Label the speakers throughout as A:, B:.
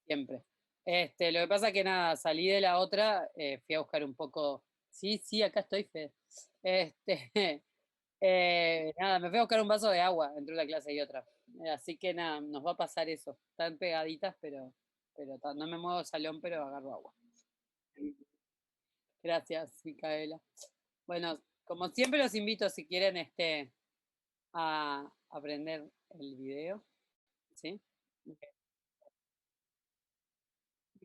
A: siempre. Lo que pasa que nada, salí de la otra, fui a buscar un poco. Sí, sí, acá estoy, Fede. Este, nada, me fui a buscar un vaso de agua entre una clase y otra. Así que nada, nos va a pasar eso. Están pegaditas, pero no me muevo del salón, pero agarro agua. Gracias, Micaela. Bueno, como siempre los invito, si quieren, a aprender el video, ¿sí?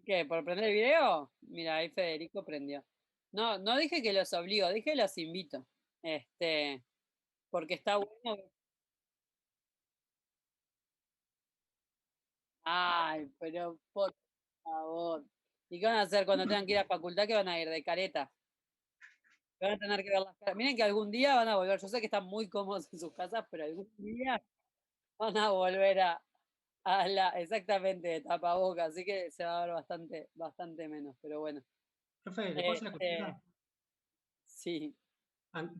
A: ¿Qué? ¿Por prender el video? Mira, ahí Federico prendió. No, no dije que los obligo, dije los invito. Este, porque está bueno. Ay, pero por favor. ¿Y qué van a hacer cuando tengan que ir a facultad? ¿Que van a ir de careta? Van a tener que ver las caras. Miren que algún día van a volver. Yo sé que están muy cómodos en sus casas, pero algún día van a volver a la exactamente de tapabocas, así que se va a ver bastante, bastante menos, pero bueno.
B: Profe, ¿le puedo hacer una
A: Este,
B: consulta?
A: sí,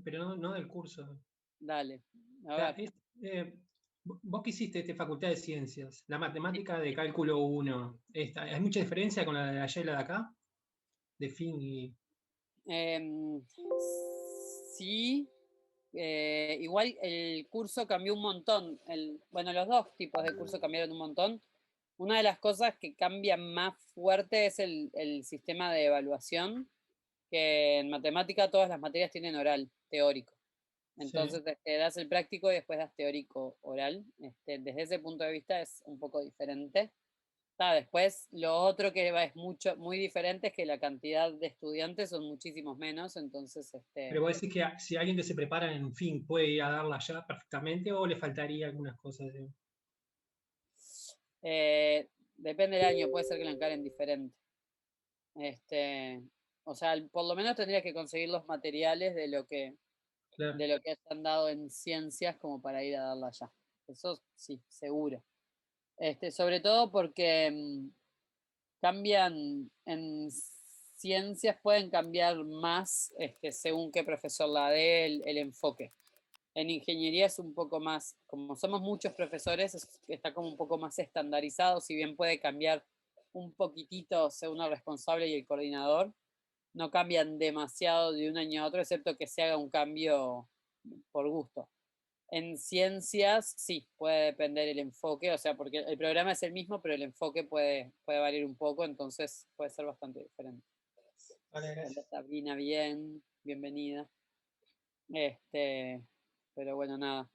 B: Pero no del curso.
A: dale.
B: O
A: A
B: sea,
A: ver.
B: vos que hiciste Facultad de Ciencias, la matemática de cálculo uno, ¿hay mucha diferencia con la de allá y la de acá? De fin y...
A: Em, sí, igual el curso cambió un montón. Bueno, los dos tipos de curso cambiaron un montón. Una de las cosas que cambia más fuerte es el sistema de evaluación, que en matemática todas las materias tienen oral, teórico.
B: Sí.
A: Entonces, das el práctico y después das teórico oral. Desde ese punto de vista es un poco diferente. Después, lo otro que es muy diferente es que la cantidad de estudiantes son muchísimos menos, entonces,
B: Pero vos decís que si alguien que se prepara en fin puede ir a darla ya perfectamente o le faltaría algunas cosas.
A: depende del año, puede ser que la encaren diferente. Este, o sea, por lo menos tendrías que conseguir los materiales
B: Claro.
A: de lo que han dado en ciencias como para ir a darla allá. Eso sí, seguro. Sobre todo porque cambian en ciencias, pueden cambiar más según qué profesor la dé el enfoque. En ingeniería es un poco más, como somos muchos profesores, está como un poco más estandarizado, si bien puede cambiar un poquitito según el responsable y el coordinador, no cambian demasiado de un año a otro, excepto que se haga un cambio por gusto. En ciencias, sí, puede depender el enfoque, o sea, porque el programa es el mismo, pero el enfoque puede variar un poco, entonces puede ser bastante diferente.
B: Vale,
A: Hola
B: gracias.
A: Sabrina, bien, bienvenida. Este, pero bueno, nada.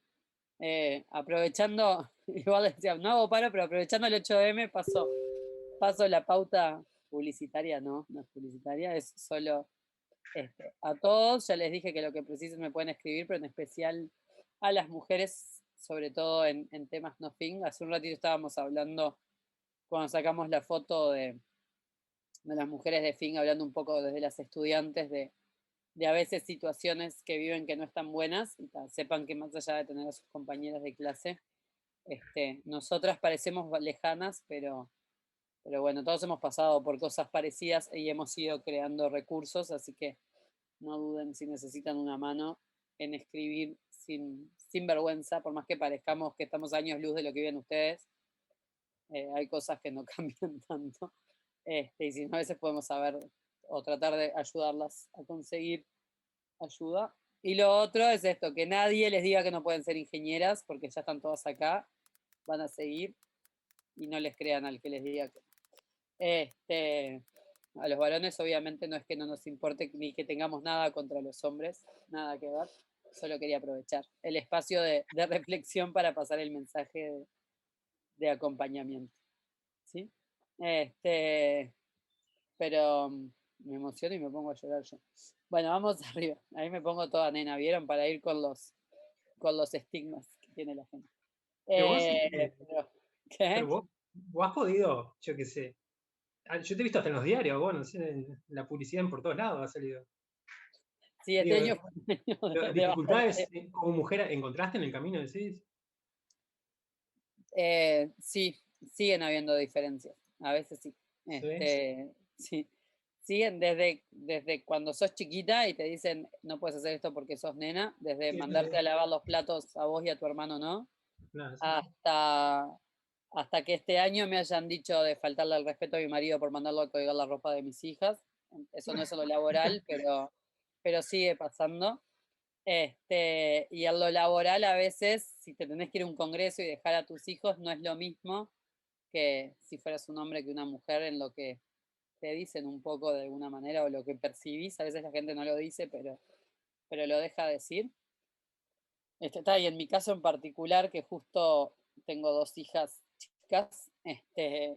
A: Aprovechando, igual decía, no hago paro, pero aprovechando el 8M, paso la pauta publicitaria, no es publicitaria, es solo a todos. Ya les dije que lo que precisen me pueden escribir, pero en especial a las mujeres, sobre todo en temas no fin. Hace un ratito estábamos hablando, cuando sacamos la foto de las mujeres de fin, hablando un poco desde las estudiantes de a veces situaciones que viven que no están buenas, y sepan que más allá de tener a sus compañeras de clase, nosotras parecemos lejanas, pero bueno, todos hemos pasado por cosas parecidas y hemos ido creando recursos, así que no duden si necesitan una mano en escribir sin vergüenza, por más que parezcamos que estamos años luz de lo que viven ustedes, hay cosas que no cambian tanto, y si no, a veces podemos saber o tratar de ayudarlas a conseguir ayuda. Y lo otro es esto, que nadie les diga que no pueden ser ingenieras, porque ya están todas acá, van a seguir y no les crean al que les diga que no. A los varones obviamente no es que no nos importe ni que tengamos nada contra los hombres, nada que ver, solo quería aprovechar el espacio de reflexión para pasar el mensaje de acompañamiento, ¿sí? Este, pero me emociono y me pongo a llorar yo. Bueno, vamos arriba, ahí me pongo toda nena, ¿vieron? Para ir con los estigmas que tiene la gente.
B: Pero vos,
A: Pero,
B: pero
A: ¿qué?
B: vos has podido, yo qué sé. Yo te he visto hasta en los diarios, bueno, no sé, en la publicidad por todos lados ha salido.
A: Sí, este
B: Digo,
A: año fue un año
B: pero
A: de
B: dificultades
A: bastante.
B: como mujer encontraste en el camino, decís.
A: Sí, siguen habiendo diferencias, a veces sí.
B: Sí.
A: Sí, siguen desde cuando sos chiquita y te dicen no puedes hacer esto porque sos nena, desde
B: Sí,
A: mandarte a lavar los platos a vos y a tu hermano no,
B: nada, sí.
A: hasta, hasta que este año me hayan dicho de faltarle al respeto a mi marido por mandarlo a colgar la ropa de mis hijas. Eso no es en lo laboral, pero sigue pasando. Y en lo laboral a veces, si te tenés que ir a un congreso y dejar a tus hijos, no es lo mismo que si fueras un hombre que una mujer en lo que te dicen un poco de alguna manera o lo que percibís. A veces la gente no lo dice, pero lo deja decir. Y en mi caso en particular, que justo tengo 2 hijas chicas,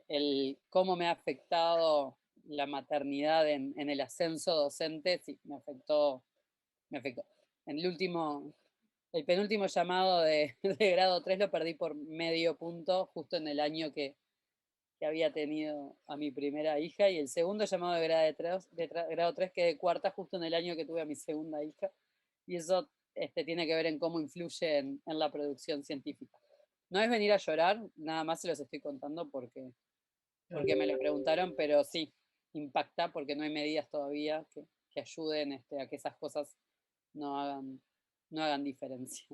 A: el cómo me ha afectado la maternidad en el ascenso docente, sí, me afectó. En el penúltimo llamado de grado 3 lo perdí por medio punto, justo en el año que había tenido a mi primera hija, y el segundo llamado de grado 3 quedé cuarta justo en el año que tuve a mi segunda hija, y eso tiene que ver en cómo influye en la producción científica. No es venir a llorar, nada más se los estoy contando porque me lo preguntaron, pero sí, impacta porque no hay medidas todavía que ayuden a que esas cosas no hagan, no hagan diferencia.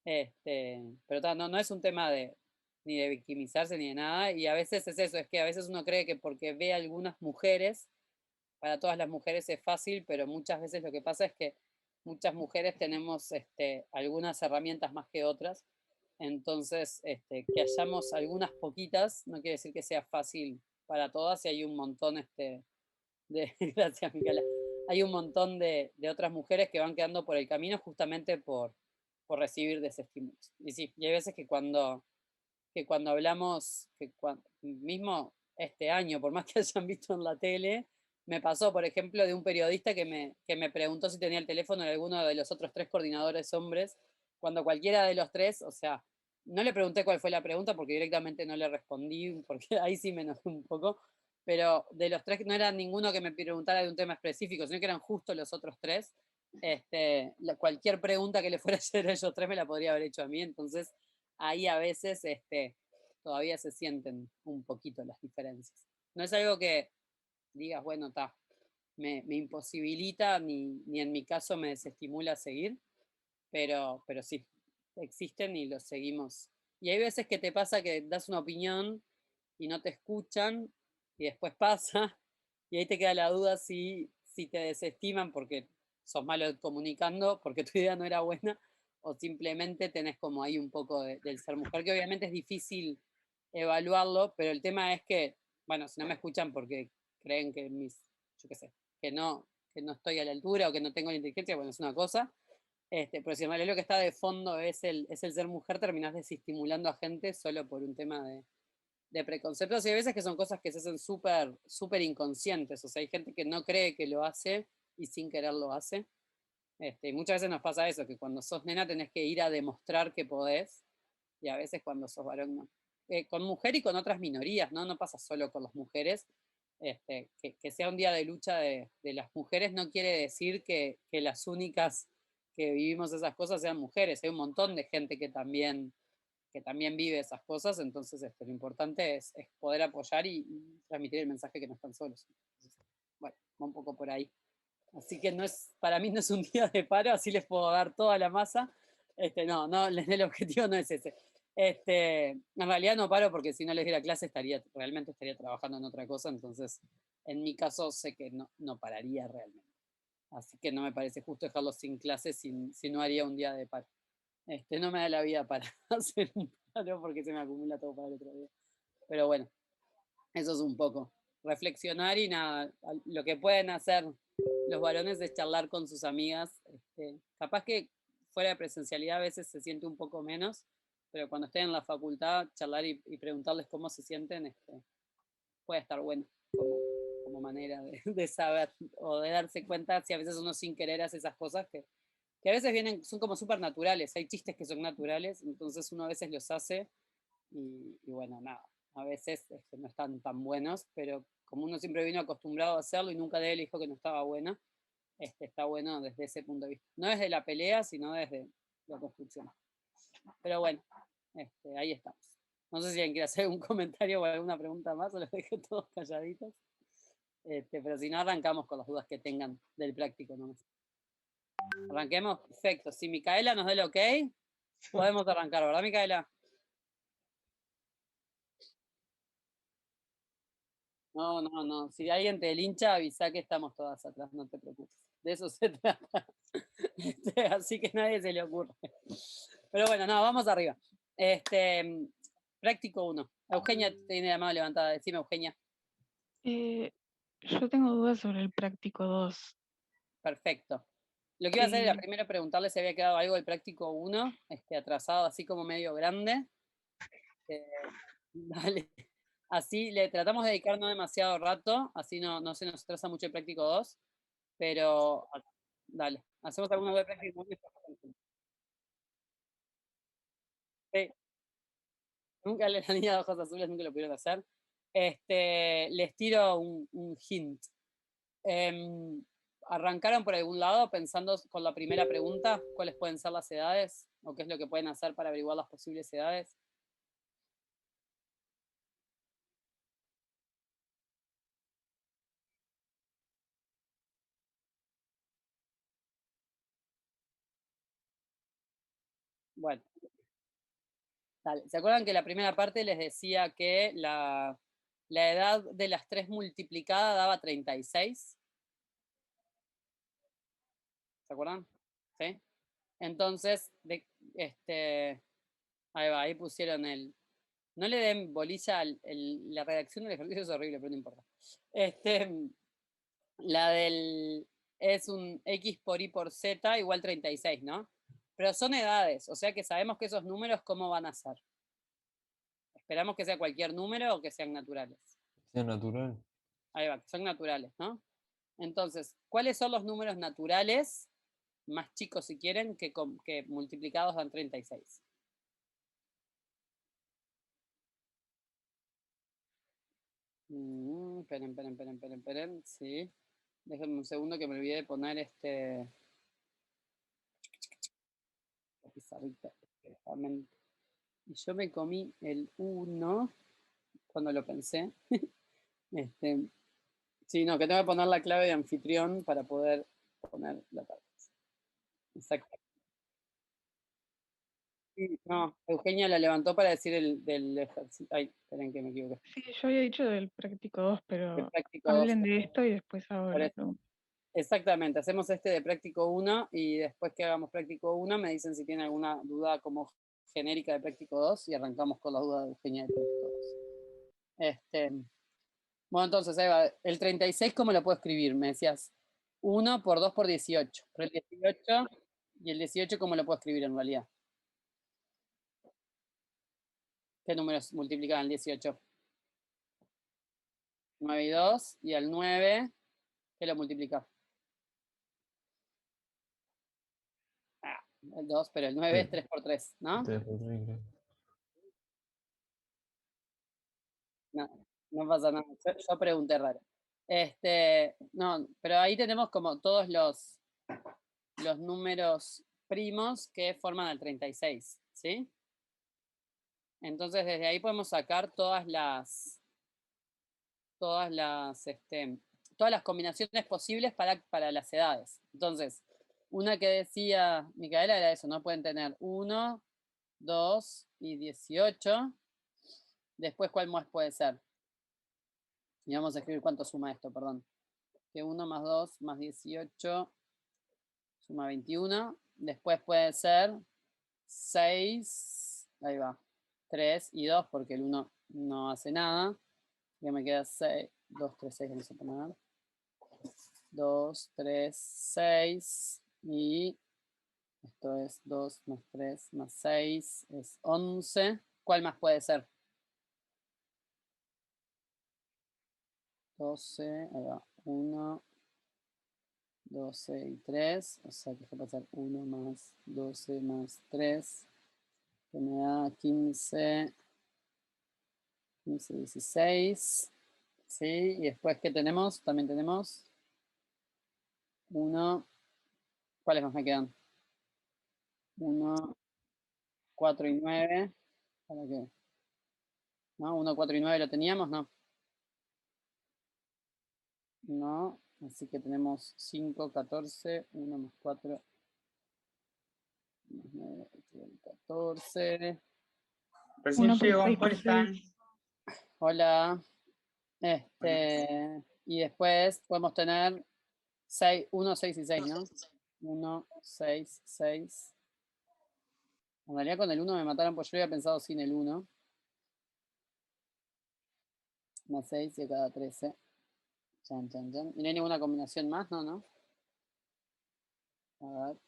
A: Pero no es un tema ni de victimizarse ni de nada, y a veces es eso, es que a veces uno cree que porque ve a algunas mujeres, para todas las mujeres es fácil, pero muchas veces lo que pasa es que muchas mujeres tenemos algunas herramientas más que otras, entonces que hayamos algunas poquitas no quiere decir que sea fácil para todas, y hay un montón gracias Micaela, hay un montón de otras mujeres que van quedando por el camino justamente por recibir desestímulos. Y sí, y hay veces que cuando hablamos, mismo este año, por más que hayan visto en la tele, me pasó, por ejemplo, de un periodista que me preguntó si tenía el teléfono de alguno de los otros 3 coordinadores hombres, cuando cualquiera de los 3, o sea, no le pregunté cuál fue la pregunta porque directamente no le respondí, porque ahí sí me enojé un poco, pero de los 3 no era ninguno que me preguntara de un tema específico, sino que eran justo los otros 3. Cualquier pregunta que le fuera a hacer a ellos 3 me la podría haber hecho a mí, entonces ahí a veces todavía se sienten un poquito las diferencias. No es algo que digas, bueno, me imposibilita, ni en mi caso me desestimula a seguir, pero sí, existen y los seguimos. Y hay veces que te pasa que das una opinión y no te escuchan, y después pasa, y ahí te queda la duda si te desestiman porque sos malo comunicando, porque tu idea no era buena, o simplemente tenés como ahí un poco del ser mujer, que obviamente es difícil evaluarlo, pero el tema es que, bueno, si no me escuchan porque creen que yo qué sé, que no estoy a la altura o que no tengo la inteligencia, bueno, es una cosa, pero si en realidad lo que está de fondo es el ser mujer, terminás desestimulando a gente solo por un tema de preconceptos, y hay veces que son cosas que se hacen súper súper inconscientes, o sea, hay gente que no cree que lo hace y sin querer lo hace. Y muchas veces nos pasa eso, que cuando sos nena tenés que ir a demostrar que podés, y a veces cuando sos varón no. Con mujer y con otras minorías, ¿no? No pasa solo con las mujeres. Que sea un día de lucha de las mujeres no quiere decir que las únicas que vivimos esas cosas sean mujeres. Hay un montón de gente que también vive esas cosas, entonces lo importante es poder apoyar y transmitir el mensaje que no están solos. Entonces, bueno, va un poco por ahí. Así que para mí no es un día de paro, así les puedo dar toda la masa. No, el objetivo no es ese. En realidad no paro porque si no les diera clase realmente estaría trabajando en otra cosa, entonces en mi caso sé que no pararía realmente. Así que no me parece justo dejarlos sin clases si no haría un día de paro. No me da la vida para hacer un paro porque se me acumula todo para el otro día. Pero bueno, eso es un poco. Reflexionar y nada, lo que pueden hacer los varones es charlar con sus amigas. Capaz que fuera de presencialidad a veces se siente un poco menos, pero cuando estén en la facultad, charlar y preguntarles cómo se sienten, puede estar bueno como manera de saber o de darse cuenta si a veces uno sin querer hace esas cosas que a veces son como súper naturales. Hay chistes que son naturales, entonces uno a veces los hace y bueno, nada, a veces no están tan buenos, pero como uno siempre vino acostumbrado a hacerlo y nunca de él dijo que no estaba bueno, está bueno desde ese punto de vista. No desde la pelea, sino desde la construcción. Pero bueno, ahí estamos. No sé si alguien quiere hacer algún comentario o alguna pregunta más, o los dejé todos calladitos. Pero si no, arrancamos con las dudas que tengan del práctico nomás. Arranquemos, perfecto. Si Micaela nos da el ok, podemos arrancar, ¿verdad, Micaela? No, no, no. Si alguien te lincha, avisa que estamos todas atrás, no te preocupes. De eso se trata. Así que a nadie se le ocurre. Pero bueno, no, vamos arriba. Práctico 1. Eugenia tiene la mano levantada. Decime, Eugenia.
C: Yo tengo dudas sobre el práctico 2.
A: Perfecto. Lo que iba a hacer era primero preguntarle si había quedado algo del práctico 1, atrasado, así como medio grande. Dale. Así le tratamos de dedicar no demasiado rato, así no se nos atrasa mucho el práctico 2, pero dale, hacemos alguna de práctico 1 y después sí, nunca la niña de ojos azules nunca lo pudieron hacer. Les tiro un hint. ¿Arrancaron por algún lado pensando con la primera pregunta cuáles pueden ser las edades o qué es lo que pueden hacer para averiguar las posibles edades? Bueno, dale. ¿Se acuerdan que la primera parte les decía que la edad de las 3 multiplicada daba 36? ¿Se acuerdan? ¿Sí? Entonces, ahí va, ahí pusieron el. No le den bolilla, la redacción del ejercicio es horrible, pero no importa. La del es un x por y por z igual 36, ¿no? Pero son edades, o sea que sabemos que esos números cómo van a ser. Esperamos que sea cualquier número o que sean naturales.
D: Sea natural.
A: Ahí va, que son naturales, ¿no? Entonces, ¿cuáles son los números naturales, más chicos si quieren, que multiplicados dan 36? Esperen, sí. Déjenme un segundo que me olvidé de poner la pizarrita. Y yo me comí el 1 cuando lo pensé. Sí, no, que tengo que poner la clave de anfitrión para poder poner la tabla. Exacto. Sí, no, Eugenia la levantó para decir del ejercicio. Ay, esperen que me equivoqué.
C: Sí, yo había dicho del práctico 2,
A: El
C: pero
A: práctico 2.
C: hablen de esto y después hago
A: Por
C: la
A: eso.
C: pregunta.
A: Exactamente, hacemos de práctico 1 y después que hagamos práctico 1 me dicen si tienen alguna duda como genérica de práctico 2 y arrancamos con la duda de Eugenia de práctico 2. Bueno, entonces ahí va. El 36, ¿cómo lo puedo escribir? Me decías 1 por 2 por 18. Pero el 18 y el 18, ¿cómo lo puedo escribir en realidad? ¿Qué números multiplican el 18? 9 y 2. Y al 9, ¿qué lo multiplica? El 2, pero el 9 es 3 por 3, ¿no?
D: 3 por 3, creo.
A: No, no pasa nada. Yo pregunté raro. No, pero ahí tenemos como todos los números primos que forman el 36, ¿sí? Entonces desde ahí podemos sacar todas las combinaciones posibles para las edades. Entonces, una que decía Micaela era eso, no pueden tener 1, 2 y 18. Después, ¿cuál más puede ser? Y vamos a escribir cuánto suma esto, perdón. Que 1 más 2 más 18 suma 21. Después puede ser 6, ahí va, 3 y 2, porque el 1 no hace nada. Ya me queda 6, 2, 3, 6, vamos a poner. 2, 3, 6 y esto es 2 más 3 más 6 es 11. ¿Cuál más puede ser? 12, ahí va, 1, 12 y 3, o sea que esto va a ser 1 más 12 más 3, que me da 15, 15, 16, ¿sí? Y después, ¿qué tenemos? También tenemos 1, ¿cuáles más me quedan? 1, 4 y 9, ¿para qué? ¿No? 1, 4 y 9 lo teníamos, ¿no? No, así que tenemos 5, 14, 1 más 4, más 9, 14.
E: Recién
C: 1 por
E: llego,
C: 6 por
E: ¿cuáles están?
C: 6.
A: Hola. Y después podemos tener 1, 6 y 6, ¿no? 1, 6, 6. En realidad con el 1 me mataron, pues yo había pensado sin el 1. Más 6 y a cada 13. Chan, chan, chan. ¿Y no hay ninguna combinación más? No, ¿no? A ver.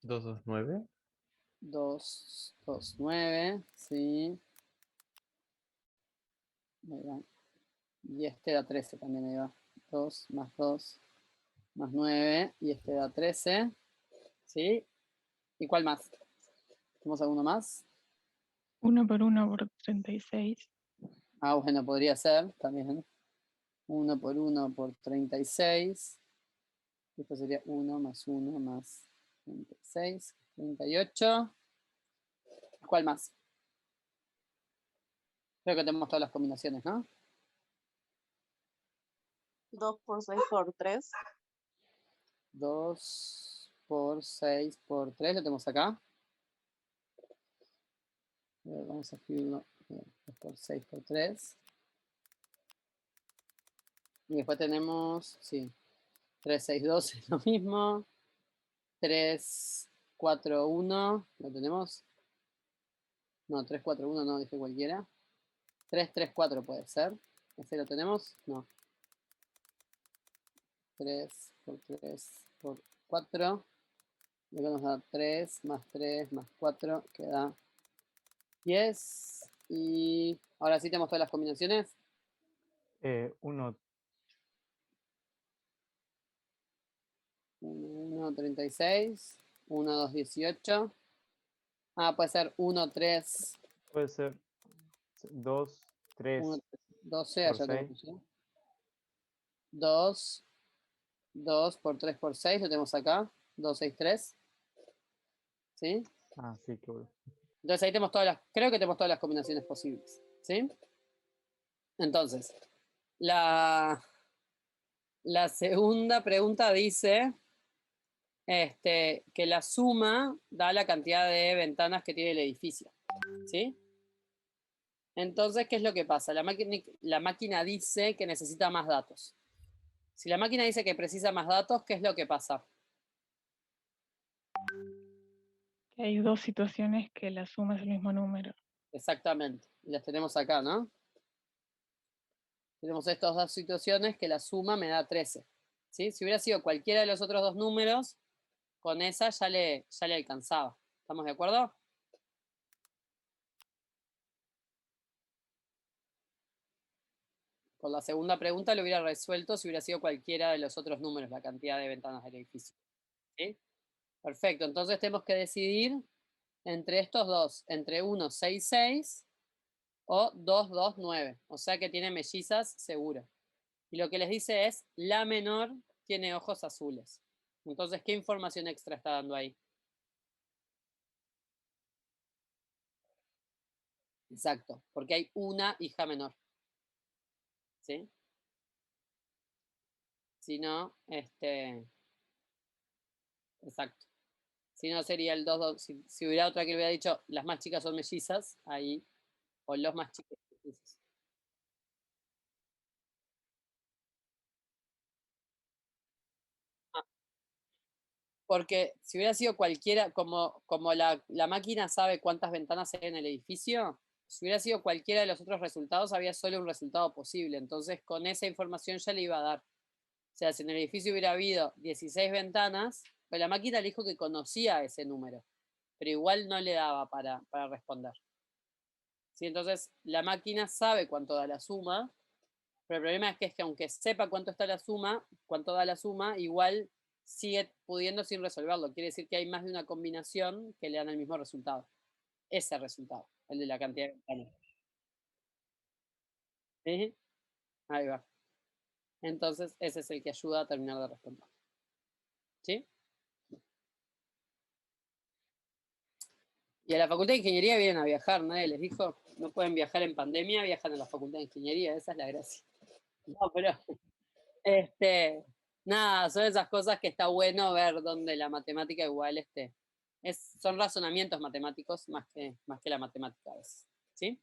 D: 2, 2, 9.
A: 2, 2, 9. Sí. Ahí va. Y este da 13 también, ahí va. 2 más 2 más 9. Y este da 13. ¿Sí? ¿Y cuál más? ¿Tenemos alguno más?
C: 1 por 1 por 36.
A: Ah, bueno, podría ser también. 1 por 1 por 36. Esto sería 1 más 1 más 36. 38. ¿Cuál más? Creo que tenemos todas las combinaciones, ¿no?
E: 2 por 6 por 3.
A: 2 por 6 por 3. Lo tenemos acá. Vamos a escribirlo. 2 por 6 por 3. Y después tenemos, sí, 3, 6, 2 es lo mismo. 3, 4, 1. ¿Lo tenemos? No, 3, 4, 1 no, dije cualquiera. 3, 3, 4 puede ser. ¿Ese lo tenemos? No. 3 por 3 por 4. Y acá nos da 3 más 4, que da 10. Y ahora sí tenemos todas las combinaciones.
F: 1,
A: 1, 36. 1, 2, 18. Ah, puede ser 1, 3,
F: puede ser 2, 3
A: 1, 12.
F: por
A: Allá
F: 6.
A: tenemos, ¿no? 2, 2 por 3 por 6. Lo tenemos acá. 2, 6, 3. ¿Sí?
F: Ah, sí, qué bueno.
A: Entonces ahí tenemos todas las, creo que tenemos todas las combinaciones posibles. ¿Sí? Entonces, la segunda pregunta dice que la suma da la cantidad de ventanas que tiene el edificio. ¿Sí? Entonces, ¿qué es lo que pasa? La máquina dice que necesita más datos. Si la máquina dice que precisa más datos, ¿qué es lo que pasa?
C: Que hay dos situaciones que la suma es el mismo número.
A: Exactamente. Y las tenemos acá, ¿no? Tenemos estas dos situaciones que la suma me da 13. ¿Sí? Si hubiera sido cualquiera de los otros dos números, con esa ya le alcanzaba. ¿Estamos de acuerdo? Con la segunda pregunta lo hubiera resuelto si hubiera sido cualquiera de los otros números, la cantidad de ventanas del edificio. ¿Sí? Perfecto, entonces tenemos que decidir entre estos dos, entre 1, 6, 6 o 2, 2, 9. O sea que tiene mellizas seguro. Y lo que les dice es, la menor tiene ojos azules. Entonces, ¿qué información extra está dando ahí? Exacto, porque hay una hija menor. ¿Sí? Si no, exacto. Si no, sería el 2, 2. Si hubiera otra que le hubiera dicho, las más chicas son mellizas, ahí, o los más chicos. Mellizos. Ah, porque si hubiera sido cualquiera, como la máquina sabe cuántas ventanas hay en el edificio, si hubiera sido cualquiera de los otros resultados, había solo un resultado posible. Entonces, con esa información ya le iba a dar. O sea, si en el edificio hubiera habido 16 ventanas, pero la máquina le dijo que conocía ese número, pero igual no le daba para responder. ¿Sí? Entonces, la máquina sabe cuánto da la suma, pero el problema es que aunque sepa cuánto está la suma, cuánto da la suma, igual sigue pudiendo sin resolverlo. Quiere decir que hay más de una combinación que le dan el mismo resultado. Ese resultado, el de la cantidad de ventanas. ¿Sí? Ahí va. Entonces, ese es el que ayuda a terminar de responder. ¿Sí? Y a la Facultad de Ingeniería vienen a viajar, nadie les dijo, no pueden viajar en pandemia, viajan a la Facultad de Ingeniería, esa es la gracia. No, pero, nada, son esas cosas que está bueno ver donde la matemática igual, son razonamientos matemáticos más que la matemática a veces, ¿sí?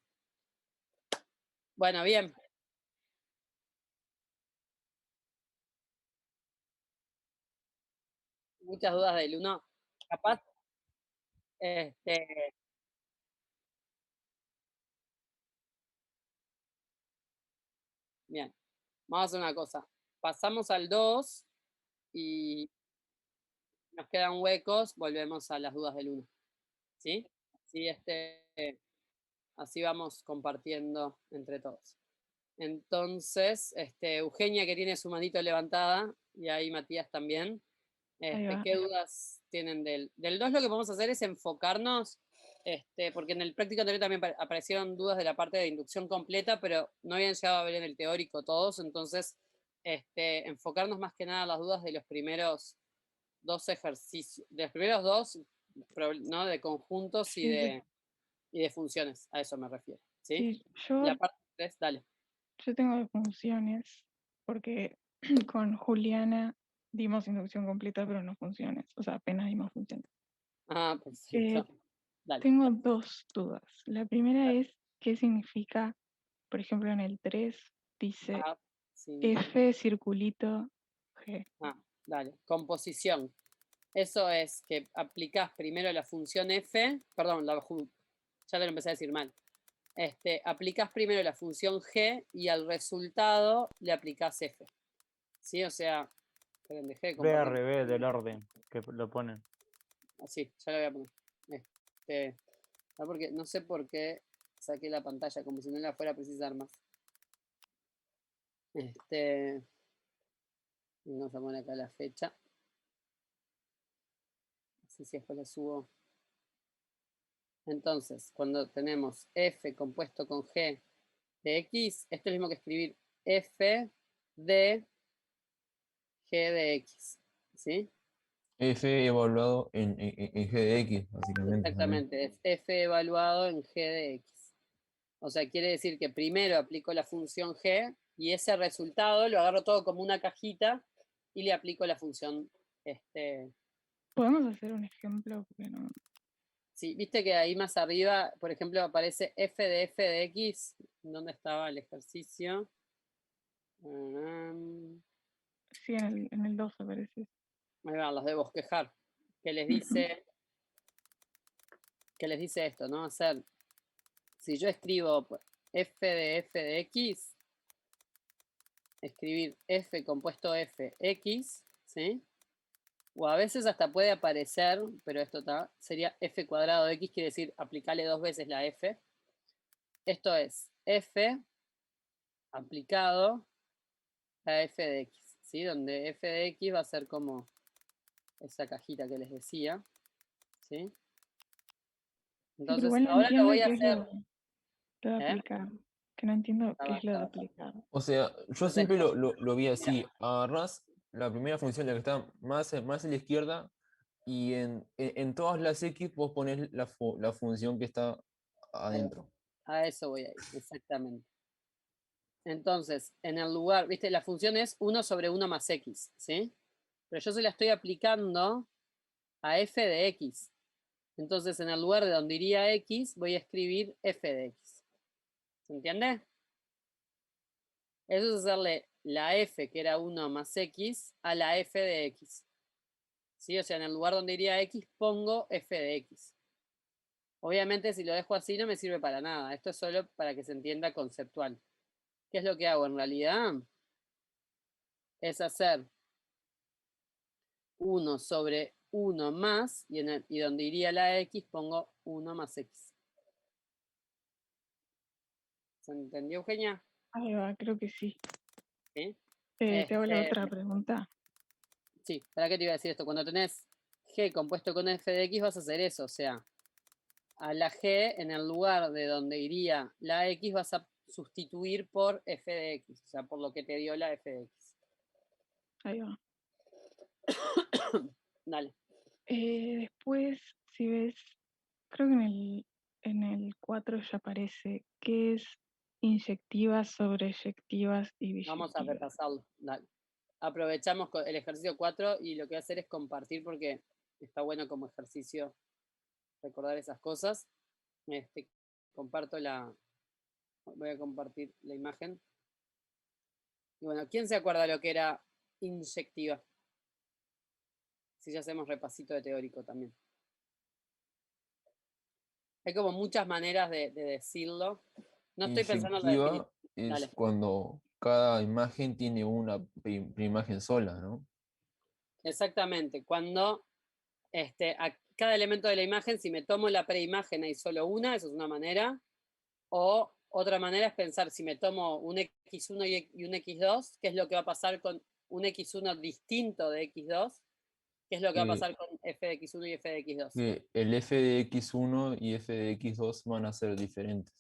A: Bueno, bien, muchas dudas del 1. Capaz, este, bien, vamos a hacer una cosa. Pasamos al 2 y nos quedan huecos, volvemos a las dudas del 1. ¿Sí? Sí, así vamos compartiendo entre todos. Entonces, Eugenia, que tiene su manito levantada, y ahí Matías también.
C: Ahí va.
A: ¿Qué dudas tienen del 2? Lo que vamos a hacer es enfocarnos, porque en el práctico anterior también aparecieron dudas de la parte de inducción completa, pero no habían llegado a ver en el teórico todos, entonces enfocarnos más que nada en las dudas de los primeros 2 ejercicios, de los primeros 2, ¿no? De conjuntos y
C: Sí,
A: de funciones, a eso me refiero. ¿Sí?
C: sí, yo,
A: La parte 3, dale.
C: yo tengo de funciones, porque con Juliana dimos inducción completa, pero no funciones. O sea, apenas dimos funciones.
A: Ah, perfecto. Dale.
C: Tengo 2 dudas. La primera es qué significa, por ejemplo, en el 3 dice
A: Ah, sí.
C: F circulito G.
A: Ah, dale. Composición. Eso es que aplicás primero la función f, perdón, ya te lo empecé a decir mal. Aplicás primero la función g y al resultado le aplicás f. ¿Sí? O sea, esperen, dejé de
F: Ve al
A: compartir.
F: revés del orden que lo ponen.
A: Así, ya lo voy a poner. No sé por qué saqué la pantalla, como si no la fuera a precisar más. Vamos a poner acá la fecha. Así si después le subo. Entonces, cuando tenemos f compuesto con g de x, esto es lo mismo que escribir f de g de x. ¿Sí?
D: F evaluado en G de X, básicamente.
A: Exactamente, es f evaluado en g de x. O sea, quiere decir que primero aplico la función g y ese resultado lo agarro todo como una cajita y le aplico la función.
C: ¿Podemos hacer un ejemplo? Porque no.
A: Sí, viste que ahí más arriba, por ejemplo, aparece f de x. ¿Dónde estaba el ejercicio?
C: Sí, en el 2 aparece.
A: Ahí van, los de bosquejar. Que les dice esto, ¿no? Hacer, si yo escribo f de x, escribir f compuesto f x, ¿sí? O a veces hasta puede aparecer, pero esto sería f cuadrado de x, quiere decir aplicarle 2 veces la f. Esto es f aplicado a f de x, ¿sí? Donde f de x va a ser como esa cajita que les decía, ¿sí?
C: Sí, pero
A: Entonces,
C: igual no
A: ahora lo
C: entiendo
A: voy a
C: qué es
A: hacer.
C: lo de aplicar. Que no entiendo qué es lo de
A: Basta.
C: aplicar.
D: O sea, yo siempre lo vi así. Agarrás la primera función, la que está más a la izquierda, y en todas las X vos pones la función que está adentro.
A: A eso voy a ir, exactamente. Entonces, en el lugar, viste, la función es 1 sobre 1 más x, ¿sí? Pero yo se la estoy aplicando a f de x. Entonces, en el lugar de donde iría x, voy a escribir f de x. ¿Se entiende? Eso es hacerle la f, que era 1 más x, a la f de x. ¿Sí? O sea, en el lugar donde iría x, pongo f de x. Obviamente, si lo dejo así, no me sirve para nada. Esto es solo para que se entienda conceptual. ¿Qué es lo que hago en realidad? Es hacer 1 sobre 1 más, y donde iría la x pongo 1 más x. ¿Se entendió, Eugenia?
C: Ahí va, creo que sí.
A: ¿Sí?
C: Te hago la otra pregunta.
A: Sí, ¿para qué te iba a decir esto? Cuando tenés g compuesto con f de x vas a hacer eso, o sea, a la g en el lugar de donde iría la x vas a sustituir por f de x, o sea, por lo que te dio la f de x.
C: Ahí va.
A: Dale.
C: Después, si ves, creo que en el 4 ya aparece qué es inyectivas, sobreyectivas y
A: Vamos a
C: biyectivas.
A: repasarlo. Dale. Aprovechamos el ejercicio 4 y lo que voy a hacer es compartir porque está bueno como ejercicio recordar esas cosas. Comparto voy a compartir la imagen. Y bueno, ¿quién se acuerda lo que era inyectiva? Si ya hacemos repasito de teórico también. Hay como muchas maneras de decirlo. No estoy pensando en la definición.
D: Inyectiva es
A: Dale.
D: cuando cada imagen tiene una imagen sola, ¿no?
A: Exactamente. Cuando a cada elemento de la imagen, si me tomo la preimagen hay solo una, eso es una manera. O otra manera es pensar, si me tomo un x1 y un x2, ¿qué es lo que va a pasar con un x1 distinto de x2? ¿Qué es lo que va a pasar con f de x1 y f de x2?
D: Que el f de x1 y f de x2 van a ser diferentes.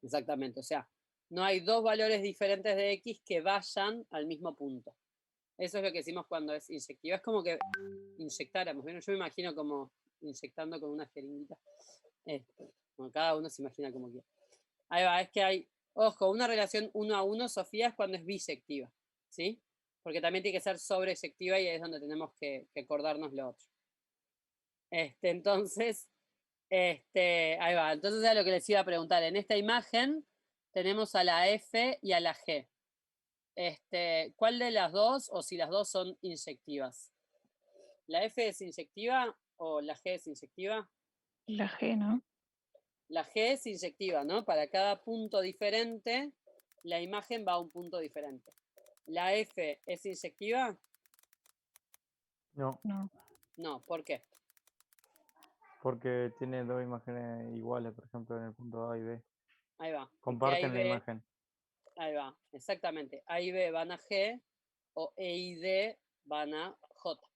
A: Exactamente, o sea, no hay dos valores diferentes de x que vayan al mismo punto. Eso es lo que decimos cuando es inyectiva. Es como que inyectáramos. Bueno, yo me imagino como inyectando con una jeringuita. Bueno, cada uno se imagina como quiera. Ahí va, es que hay, ojo, una relación 1 a 1, Sofía, es cuando es bisectiva, ¿sí? Porque también tiene que ser sobreeyectiva y ahí es donde tenemos que acordarnos lo otro. Entonces, ahí va. Entonces era lo que les iba a preguntar. En esta imagen tenemos a la F y a la G. ¿Cuál de las dos, o si las dos son inyectivas? ¿La F es inyectiva o la G es inyectiva?
C: La G, ¿no?
A: La G es inyectiva, ¿no? Para cada punto diferente, la imagen va a un punto diferente. ¿La F es inyectiva?
F: No,
C: No.
A: No, ¿por qué?
F: porque tiene dos imágenes iguales, por ejemplo, en el punto A y B.
A: Ahí va. Porque A y
F: Comparten la
A: B,
F: imagen.
A: ahí va, exactamente. A y B van a G o E y D van a J.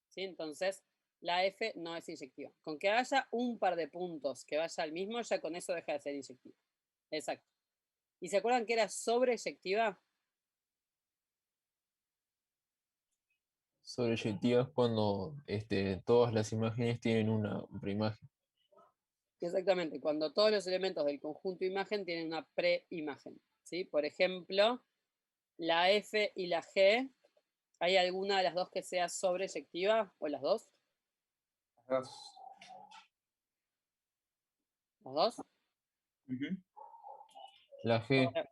A: ¿Sí? Entonces, la F no es inyectiva. Con que haya un par de puntos que vaya al mismo, ya con eso deja de ser inyectiva. Exacto. ¿Y se acuerdan que era sobreeyectiva?
D: Sobreyectiva es cuando todas las imágenes tienen una preimagen.
A: Exactamente, cuando todos los elementos del conjunto imagen tienen una preimagen. ¿Sí? Por ejemplo, la F y la G, ¿hay alguna de las dos que sea sobreeyectiva? ¿O las dos? ¿Las dos?
D: La G,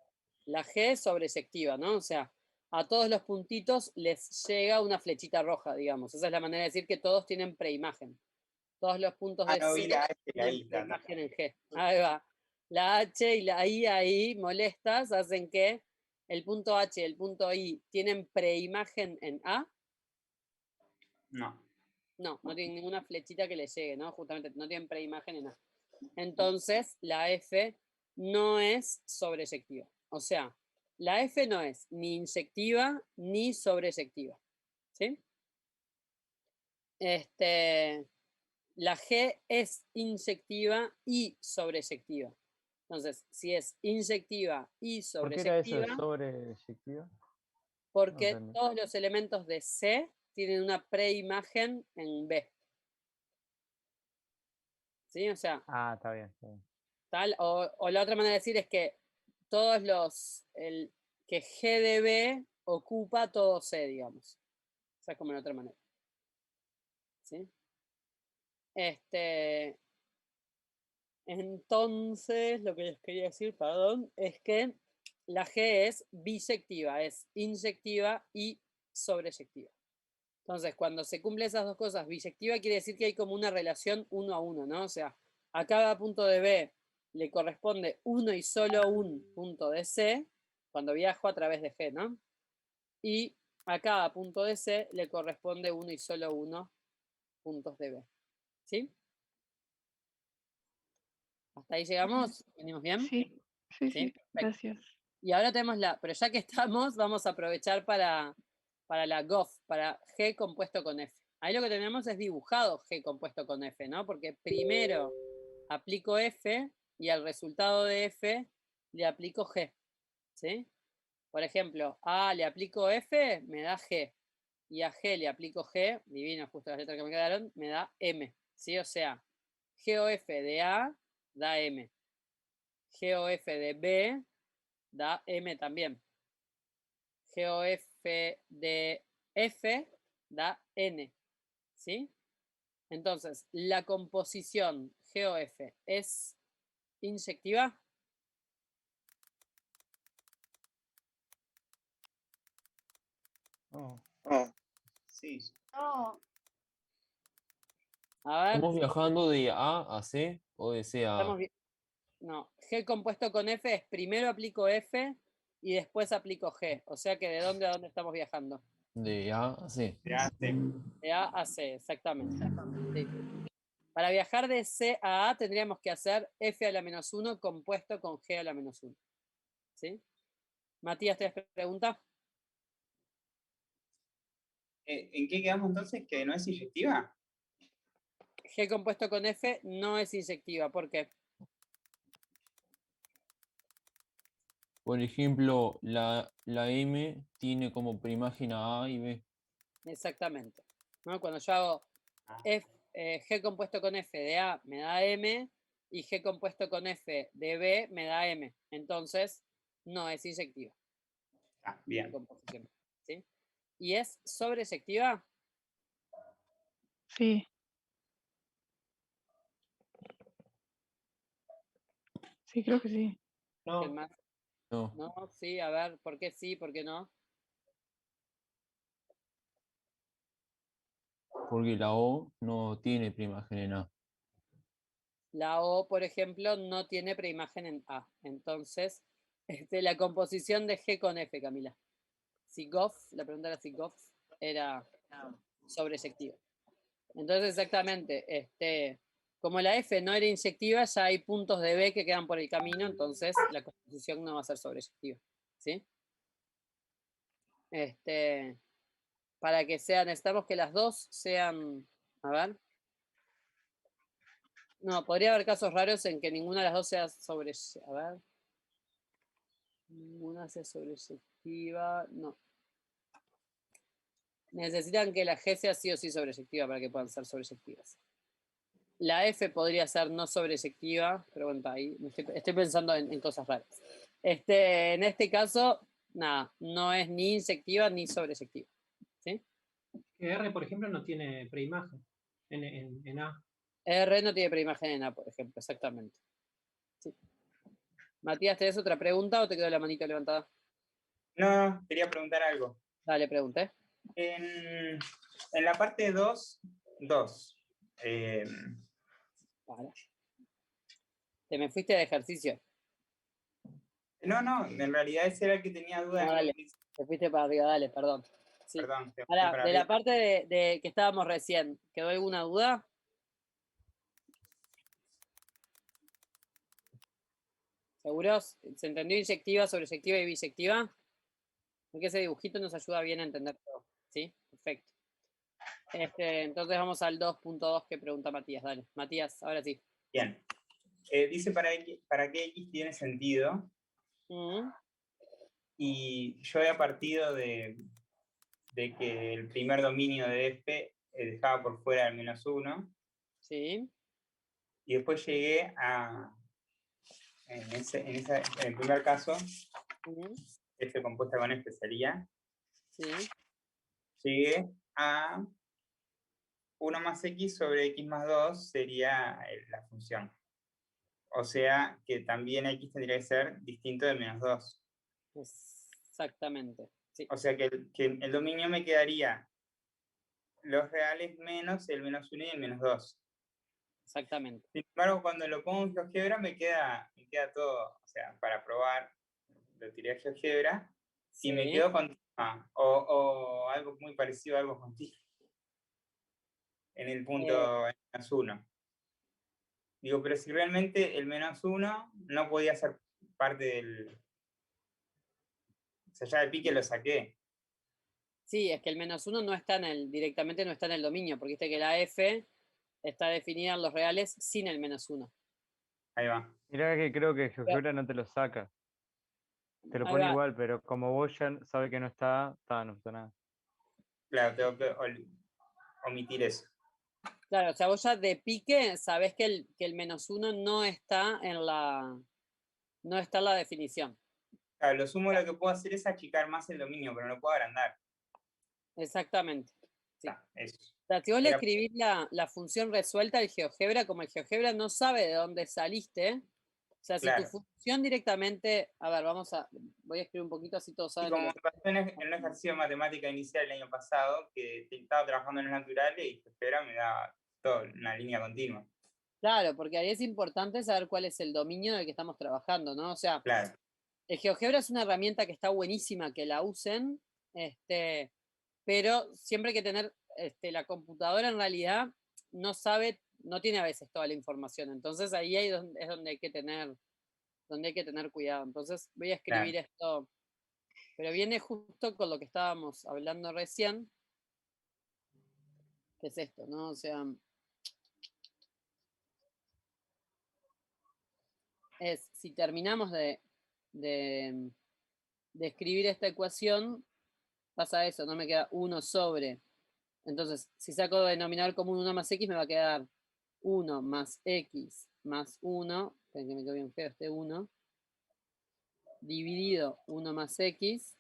A: La G es sobreeyectiva, ¿no? O sea, a todos los puntitos les llega una flechita roja, digamos. Esa es la manera de decir que todos tienen preimagen. Todos los puntos de
G: no vi
A: C
G: la H y la
A: tienen
G: I.
A: preimagen en G. Ahí va. La H y la I ahí molestas hacen que el punto H y el punto I tienen preimagen en A.
G: No.
A: No, no tienen ninguna flechita que les llegue, ¿no? Justamente no tienen preimagen en A. Entonces, la F no es sobreeyectiva. O sea, la F no es ni inyectiva ni sobreeyectiva. ¿Sí? La G es inyectiva y sobreeyectiva. Entonces, si es inyectiva y
F: ¿Por qué era eso de
A: sobreeyectiva,
F: sobreeyectiva? No
A: porque
F: entendí.
A: todos los elementos de C tienen una preimagen en B. ¿Sí? O sea,
F: Ah, está bien. Está bien.
A: tal, o la otra manera de decir es que todos que G de B ocupa todo C, digamos. O sea, es como en otra manera. ¿Sí? Entonces, lo que les quería decir, perdón, es que la G es bisectiva, es inyectiva y sobreeyectiva. Entonces, cuando se cumplen esas dos cosas, bisectiva quiere decir que hay como una relación 1 a 1, ¿no? O sea, a cada punto de B le corresponde uno y solo un punto de C, cuando viajo a través de G, ¿no? Y a cada punto de C le corresponde uno y solo uno puntos de B. ¿Sí? ¿Hasta ahí llegamos? ¿Venimos bien?
C: Sí, sí, sí,
A: Perfecto.
C: gracias.
A: Y ahora tenemos pero ya que estamos, vamos a aprovechar para la GOF, para G compuesto con F. Ahí lo que tenemos es dibujado G compuesto con F, ¿no? Porque primero aplico F y al resultado de F le aplico G, ¿sí? Por ejemplo, a le aplico F, me da G. Y a G le aplico G, divino justo las letras que me quedaron, me da M, ¿sí? O sea, GOF de A da M. GOF de B da M también. GOF de F da N, ¿sí? Entonces, la composición GOF es inyectiva.
G: Sí.
E: No.
A: A ver,
D: ¿Estamos viajando de A a C o de C a
A: estamos
D: A?
A: bien. No, G compuesto con F es primero aplico F y después aplico G. O sea que ¿de dónde a dónde estamos viajando?
D: De A a C.
G: Ya, sí.
A: De A a C, exactamente. Sí. Para viajar de C a A tendríamos que hacer F a la menos 1 compuesto con G a la menos 1. ¿Sí? Matías, ¿te pregunta?
G: ¿En qué quedamos entonces? ¿Que no es inyectiva?
A: G compuesto con F no es inyectiva. ¿Por qué?
D: Por ejemplo, la M tiene como preimagen a A y B.
A: Exactamente. ¿No? Cuando yo hago
G: Ah,
A: G compuesto con F de A me da M y G compuesto con F de B me da M. Entonces, no es inyectiva la
G: bien.
A: composición. ¿Sí? ¿Y es sobreeyectiva?
C: Sí, sí, creo que sí.
A: ¿Quién
B: No,
A: más?
D: No,
A: No, sí, a ver, ¿por qué sí, por qué no?
D: porque la O no tiene preimagen en A.
A: La O, por ejemplo, no tiene preimagen en A. Entonces, la composición de G con F, Camila. Si Goff, la pregunta era si Goff era sobreeyectiva. Entonces, exactamente, como la F no era inyectiva, ya hay puntos de B que quedan por el camino, entonces la composición no va a ser sobreeyectiva. ¿Sí? Para que sean, necesitamos que las dos sean, a ver. No, podría haber casos raros en que ninguna de las dos sea sobre, a ver. Ninguna sea sobreyectiva, no. Necesitan que la G sea sí o sí sobreyectiva para que puedan ser sobreyectivas. La F podría ser no sobreyectiva, pero bueno, ahí estoy pensando en cosas raras. En este caso, nada, no es ni inyectiva ni sobreyectiva. ¿Sí?
B: R, por ejemplo, no tiene preimagen en A.
A: R no tiene preimagen en A, por ejemplo, exactamente. ¿Sí? Matías, ¿tenés otra pregunta o te quedó la manito levantada?
G: No, quería preguntar algo.
A: Dale, pregunté.
G: En la parte 2,
A: Vale. Te me fuiste de ejercicio.
G: no, en realidad ese era el que tenía duda
A: No,
G: en
A: dale.
G: un principio.
A: Te fuiste para arriba, dale, perdón. Sí.
G: Perdón, te fui
A: Ahora,
G: para
A: de la
G: arriba.
A: parte de que estábamos recién, ¿quedó alguna duda? ¿Seguros? ¿Se entendió inyectiva, sobreyectiva y biyectiva? Porque ese dibujito nos ayuda bien a entender todo. ¿Sí? Perfecto. Entonces vamos al 2.2 que pregunta Matías. Dale, Matías, ahora sí.
G: Bien. Dice para qué X tiene sentido,
A: Mm,
G: y yo había partido de que el primer dominio de F dejaba por fuera el -1,
A: sí.
G: y después llegué a, en el primer caso,
A: Mm,
G: F compuesta con F sería,
A: sí.
G: llegué a 1 más X sobre X más 2 sería la función. O sea que también X tendría que ser distinto del -2.
A: Exactamente. Sí.
G: O sea que el dominio me quedaría los reales menos el -1 y el -2.
A: Exactamente.
G: Sin embargo, cuando lo pongo en GeoGebra me queda todo, o sea, para probar, lo tiré a GeoGebra y me
A: Sí.
G: quedó continua, o algo muy parecido a algo continuo, en el punto -1. Digo, pero si realmente el -1 no podía ser parte del... O sea, ya de pique lo saqué.
A: Sí, es que el -1 no está directamente no está en el dominio, porque viste que la F está definida en los reales sin el -1.
G: Ahí va.
F: Mirá que creo que GeoGebra no te lo saca. Te lo
A: Ahí
F: pone
A: va.
F: igual, pero como vos ya sabes que no está, no está nada.
G: Claro, tengo que omitir eso.
A: Claro, o sea, vos ya de pique sabés que el -1 no está no está en la definición.
G: Claro, lo sumo lo que puedo hacer es achicar más el dominio, pero no puedo agrandar.
A: Exactamente. Sí.
G: Eso.
A: O sea, si vos le
G: Era-
A: escribís la función resuelta al GeoGebra, como el GeoGebra no sabe de dónde saliste, o sea, si tu
G: Claro.
A: función directamente, a ver, voy a escribir un poquito así todos
G: Y
A: saben.
G: como me pasó en un ejercicio de matemática inicial el año pasado, que estaba trabajando en los naturales y GeoGebra me da una línea continua.
A: Claro, porque ahí es importante saber cuál es el dominio en el que estamos trabajando, ¿no? O sea,
G: Claro,
A: el GeoGebra es una herramienta que está buenísima que la usen, pero siempre hay que tener, la computadora en realidad no sabe, no tiene a veces toda la información, entonces ahí es donde hay que tener cuidado. Entonces voy a escribir
G: claro.
A: esto, pero viene justo con lo que estábamos hablando recién, que es esto, ¿no? O sea, si terminamos de escribir esta ecuación, pasa eso, no me queda 1 sobre. Entonces, si saco denominador común 1 más x, me va a quedar 1 más x más 1, que me quedó bien feo este 1, dividido 1 más x.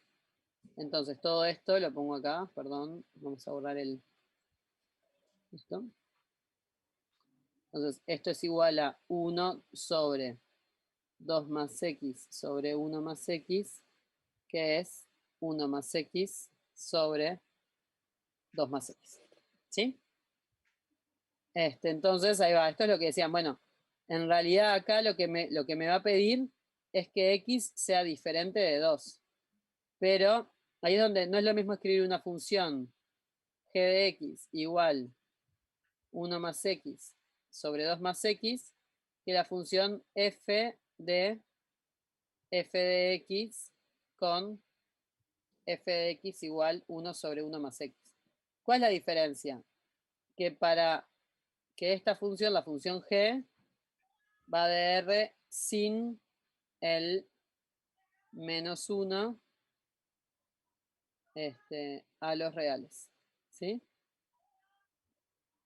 A: Entonces, todo esto lo pongo acá, perdón, vamos a borrar esto. Entonces, esto es igual a 1 sobre 2 más x sobre 1 más x, que es 1 más x sobre 2 más x. ¿Sí? Entonces, ahí va, esto es lo que decían. Bueno, en realidad acá lo que me va a pedir es que x sea diferente de 2. Pero ahí es donde no es lo mismo escribir una función g de x igual 1 más x sobre 2 más x que la función f de x con f de x igual 1 sobre 1 más x. ¿Cuál es la diferencia? Que para que esta función, la función g, va de r sin el menos 1 a los reales. ¿Sí?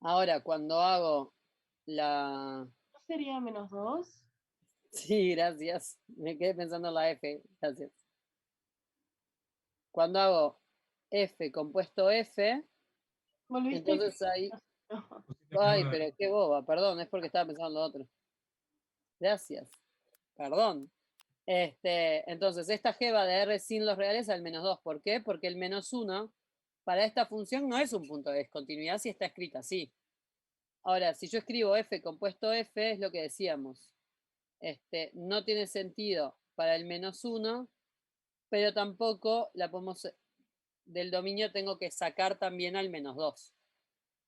A: Ahora, cuando hago la...
E: ¿No sería -2?
A: Sí, gracias. Me quedé pensando en la f. Gracias. Cuando hago f compuesto f,
E: ¿Volviste?
A: entonces ahí... Ay, pero qué boba, perdón, es porque estaba pensando en lo otro. Gracias. Perdón. Entonces, esta g va de r sin los reales al -2. ¿Por qué? Porque el -1 para esta función no es un punto de discontinuidad si está escrita así. Ahora, si yo escribo f compuesto f, es lo que decíamos. No tiene sentido para el -1, pero tampoco la podemos, del dominio tengo que sacar también al -2.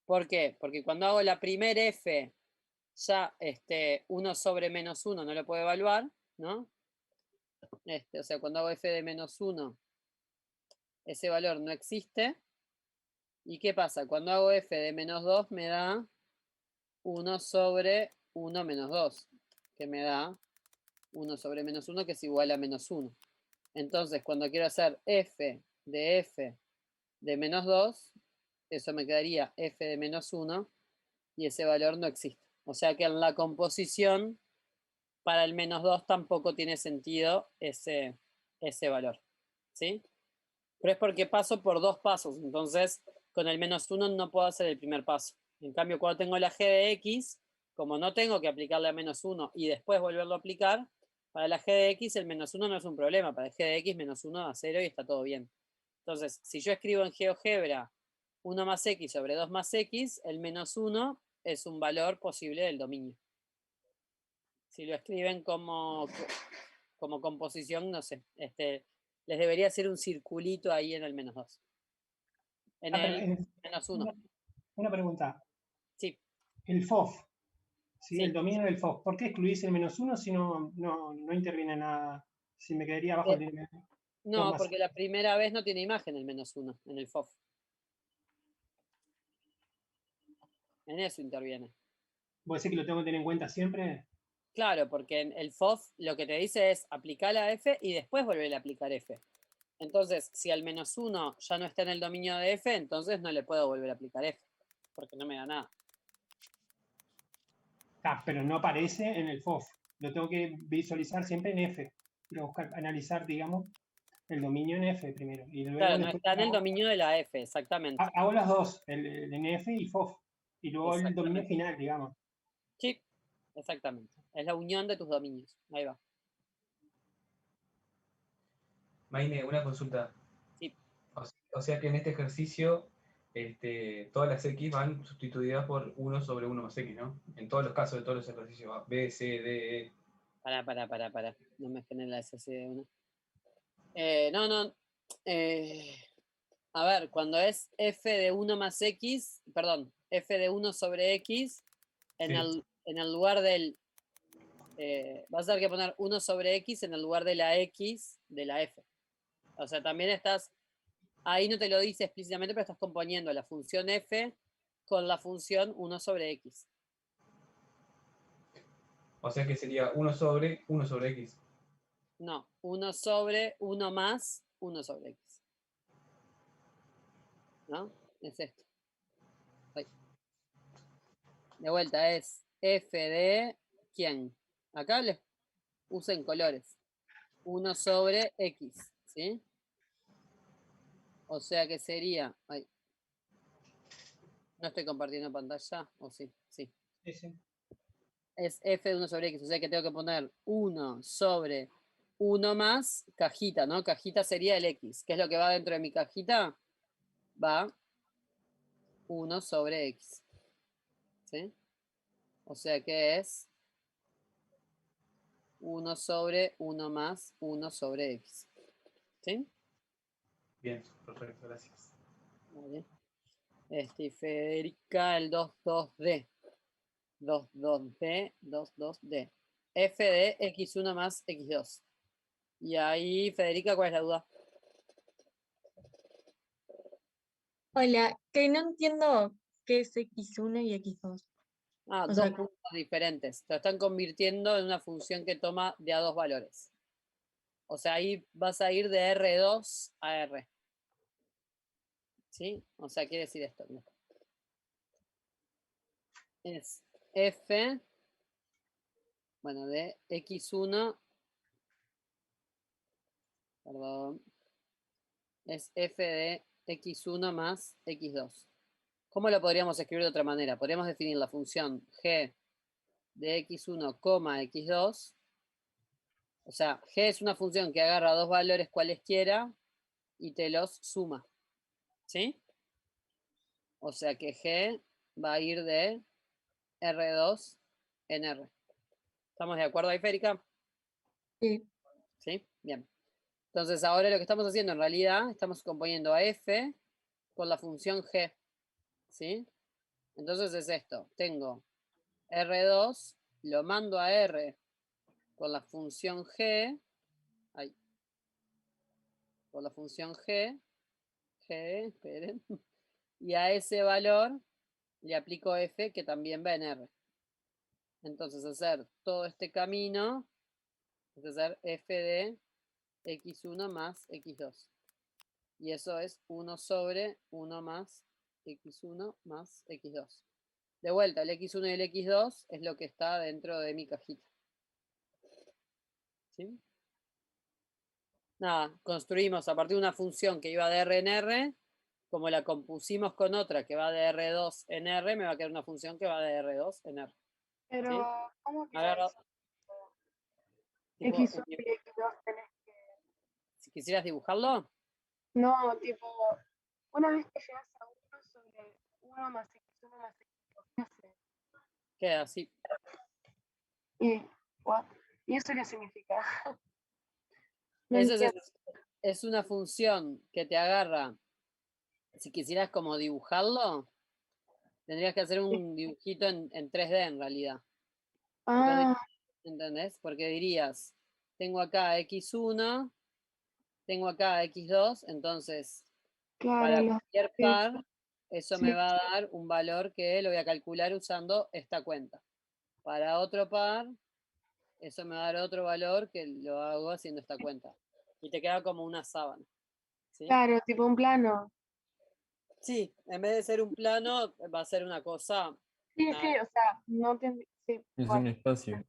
A: ¿Por qué? Porque cuando hago la primer f, ya 1 sobre -1 no lo puedo evaluar, ¿no? O sea, cuando hago f de -1, ese valor no existe. ¿Y qué pasa? Cuando hago f de -2 me da 1 sobre 1 menos 2, que me da 1 sobre -1, que es igual a -1. Entonces, cuando quiero hacer f de -2, eso me quedaría f de -1 y ese valor no existe. O sea que en la composición, para el -2 tampoco tiene sentido ese valor. ¿Sí? Pero es porque paso por 2 pasos. Entonces, con el -1 no puedo hacer el primer paso. En cambio, cuando tengo la g de x, como no tengo que aplicarle a -1 y después volverlo a aplicar, para la g de x el -1 no es un problema. Para el g de x, -1 da 0 y está todo bien. Entonces, si yo escribo en GeoGebra 1 más x sobre 2 más x, el -1 es un valor posible del dominio. Si lo escriben como composición, no sé, les debería hacer un circulito ahí en el -2. En
B: pero
A: el -1,
B: una pregunta.
A: sí.
B: El FOF, ¿sí?
A: Sí.
B: El dominio del FOF. ¿Por qué excluís el -1 si no interviene nada? Si me quedaría abajo el
A: No, porque la primera vez no tiene imagen el -1 en el FOF. En eso interviene.
B: ¿Vos decís que lo tengo que tener en cuenta siempre?
A: Claro, porque en el FOF lo que te dice es aplicar la F y después volver a aplicar F. Entonces, si al -1 ya no está en el dominio de F, entonces no le puedo volver a aplicar F, porque no me da nada.
B: Pero no aparece en el FOF. Lo tengo que visualizar siempre en F. Quiero buscar, analizar, digamos, el dominio en F primero. Y luego
A: Claro, no
B: después
A: está en el dominio de la F, exactamente.
B: hago las dos, el NF y FOF. Y luego el dominio
A: Exactamente.
B: final, digamos.
A: Sí, exactamente. Es la unión de tus dominios. Ahí va.
H: Maine, una consulta.
A: Sí.
H: O sea que en este ejercicio todas las X van sustituidas por 1 sobre 1 más X, ¿no? En todos los casos de todos los ejercicios, va B, C, D, E.
A: Para. No me genera esa de uno. No. A ver, cuando es f de 1 más x, perdón, f de 1 sobre x, en el lugar del... vas a tener que poner 1 sobre x en el lugar de la x de la f. O sea, también estás... Ahí no te lo dice explícitamente, pero estás componiendo la función f con la función 1 sobre x.
H: O sea que sería 1 sobre X.
A: No, 1 sobre 1 más 1 sobre x. ¿No? Es esto. Ahí. De vuelta, es f de ¿quién? Acá les usen colores. 1 sobre x, ¿sí? O sea que sería... Ay, no estoy compartiendo pantalla, ¿o sí? Sí.
B: Ese.
A: Es f de 1 sobre x, o sea que tengo que poner 1 sobre 1 más cajita, ¿no? Cajita sería el x. ¿Qué es lo que va dentro de mi cajita? Va 1 sobre x. ¿Sí? O sea que es 1 sobre 1 más 1 sobre x. ¿Sí?
H: Bien, perfecto, gracias.
A: Vale. Y Federica, el 2,2D. 2,2D, 2,2D. F de x1 más x2. Y ahí, Federica, ¿cuál es la duda?
I: Hola, que no entiendo qué es X1 y X2.
A: Ah,
I: O
A: dos
I: sea,
A: puntos diferentes. Te lo están convirtiendo en una función que toma de a dos valores. O sea, ahí vas a ir de R2 a R. ¿Sí? O sea, quiere decir esto. Mira. Es F, bueno, de X1, perdón, es F de X1 más X2. ¿Cómo lo podríamos escribir de otra manera? Podríamos definir la función G de X1, X2. O sea, G es una función que agarra dos valores cualesquiera y te los suma. ¿Sí? O sea que G va a ir de R2 en R. ¿Estamos de acuerdo ahí, Férica?
I: sí.
A: ¿Sí? Bien. Entonces ahora lo que estamos haciendo en realidad, estamos componiendo a F con la función G. ¿Sí? Entonces es esto. Tengo R2, lo mando a R con la función G. Ahí. Con la función G. Esperen. Y a ese valor le aplico F que también va en R. Entonces hacer todo este camino es hacer f de x1 más x2. Y eso es 1 sobre 1 más x1 más x2. De vuelta, el x1 y el x2 es lo que está dentro de mi cajita. ¿Sí? Nada, construimos a partir de una función que iba de R en R, como la compusimos con otra que va de R2 en R, me va a quedar una función que va de R2 en R.
E: Pero,
A: ¿Sí?
E: ¿cómo queda
A: Agarro,
E: eso?
A: tipo,
E: X1 y X2 tenés que...
A: si quisieras dibujarlo,
E: No, tipo, una vez que llegas a 1 sobre 1 más X1 más X2, ¿qué hace?
A: queda así.
E: ¿Y, what? ¿Y eso qué significa? No
A: Eso
E: entiendo.
A: es una función que te agarra. Si quisieras como dibujarlo, tendrías que hacer un dibujito en 3D en realidad.
E: Ah,
A: ¿Entendés? Porque dirías, tengo acá X1, tengo acá X2, entonces
E: claro,
A: para
E: los...
A: cualquier
E: Sí,
A: par, eso
E: sí,
A: me va a dar un valor que lo voy a calcular usando esta cuenta. Para otro par, eso me va a dar otro valor que lo hago haciendo esta cuenta. Y te queda como una sábana. ¿Sí?
E: claro, tipo un plano.
A: Sí, en vez de ser un plano, va a ser una cosa.
E: Sí,
A: nada,
E: sí, o sea, no te... Sí,
D: Es
E: bueno,
D: un espacio.
E: sí,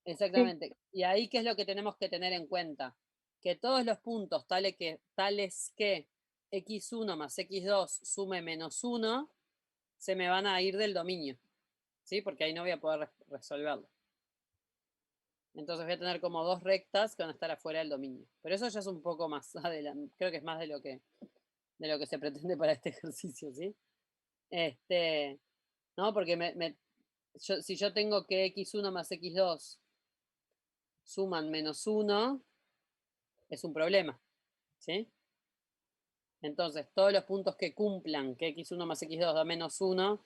A: exactamente. Y ahí, ¿qué es lo que tenemos que tener en cuenta? Que todos los puntos tales que x1 más x2 sume -1, se me van a ir del dominio. ¿Sí? Porque ahí no voy a poder resolverlo. Entonces voy a tener como dos rectas que van a estar afuera del dominio. Pero eso ya es un poco más adelante. Creo que es más de lo que de lo que se pretende para este ejercicio, ¿sí? No, porque si yo tengo que x1 más x2 suman -1, es un problema, ¿sí? Entonces, todos los puntos que cumplan que x1 más x2 da -1,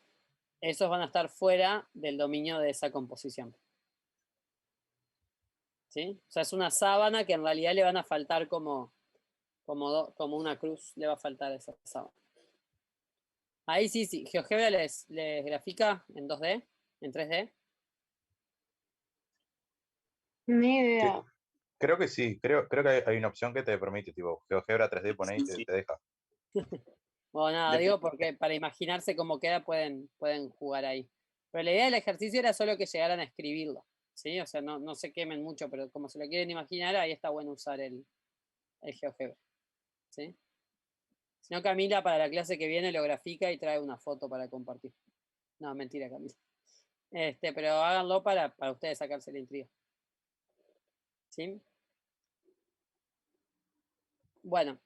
A: esos van a estar fuera del dominio de esa composición. ¿Sí? O sea, es una sábana que en realidad le van a faltar como una cruz, le va a faltar esa sábana. Ahí sí, GeoGebra les grafica en 2D, en 3D.
E: Ni idea.
J: Sí, creo que sí, creo que hay una opción que te permite, tipo, GeoGebra 3D, poné y te deja.
A: Bueno, nada, digo porque para imaginarse cómo queda pueden jugar ahí. Pero la idea del ejercicio era solo que llegaran a escribirlo, ¿sí? O sea, no se quemen mucho, pero como se lo quieren imaginar, ahí está bueno usar el GeoGebra, ¿sí? Si no, Camila para la clase que viene lo grafica y trae una foto para compartir. No, mentira, Camila. Pero háganlo para ustedes sacarse la intriga. ¿Sí? Bueno,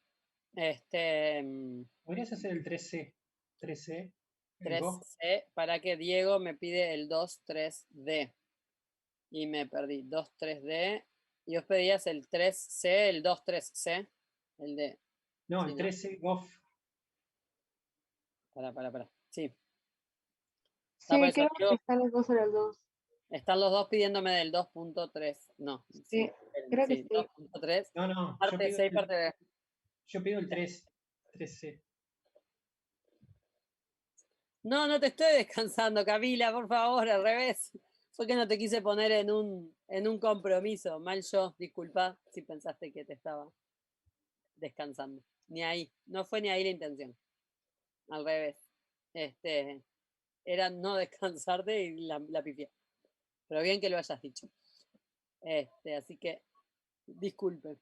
B: Podrías hacer el 3C. 3C. el
A: 3C, para que Diego me pide el 2, 3D. Y me perdí. 2, 3D. Y vos pedías el 3C, el 2, 3C. El de.
B: No,
A: sí,
B: el 3C GOF.
A: Para. Sí.
E: Sí,
A: por eso,
E: creo
A: Diego,
E: que están los dos en los dos.
A: están los dos pidiéndome del 2.3. No.
E: Sí, creo que sí.
A: 2.3.
B: No,
A: Parte C y parte B.
B: yo pido el 3C.
A: No te estoy descansando, Camila, por favor, al revés. Fue que no te quise poner en un compromiso. Mal yo, disculpa si pensaste que te estaba descansando. Ni ahí, no fue ni ahí la intención. Al revés. Era no descansarte y la pifié. Pero bien que lo hayas dicho. Así que, disculpe.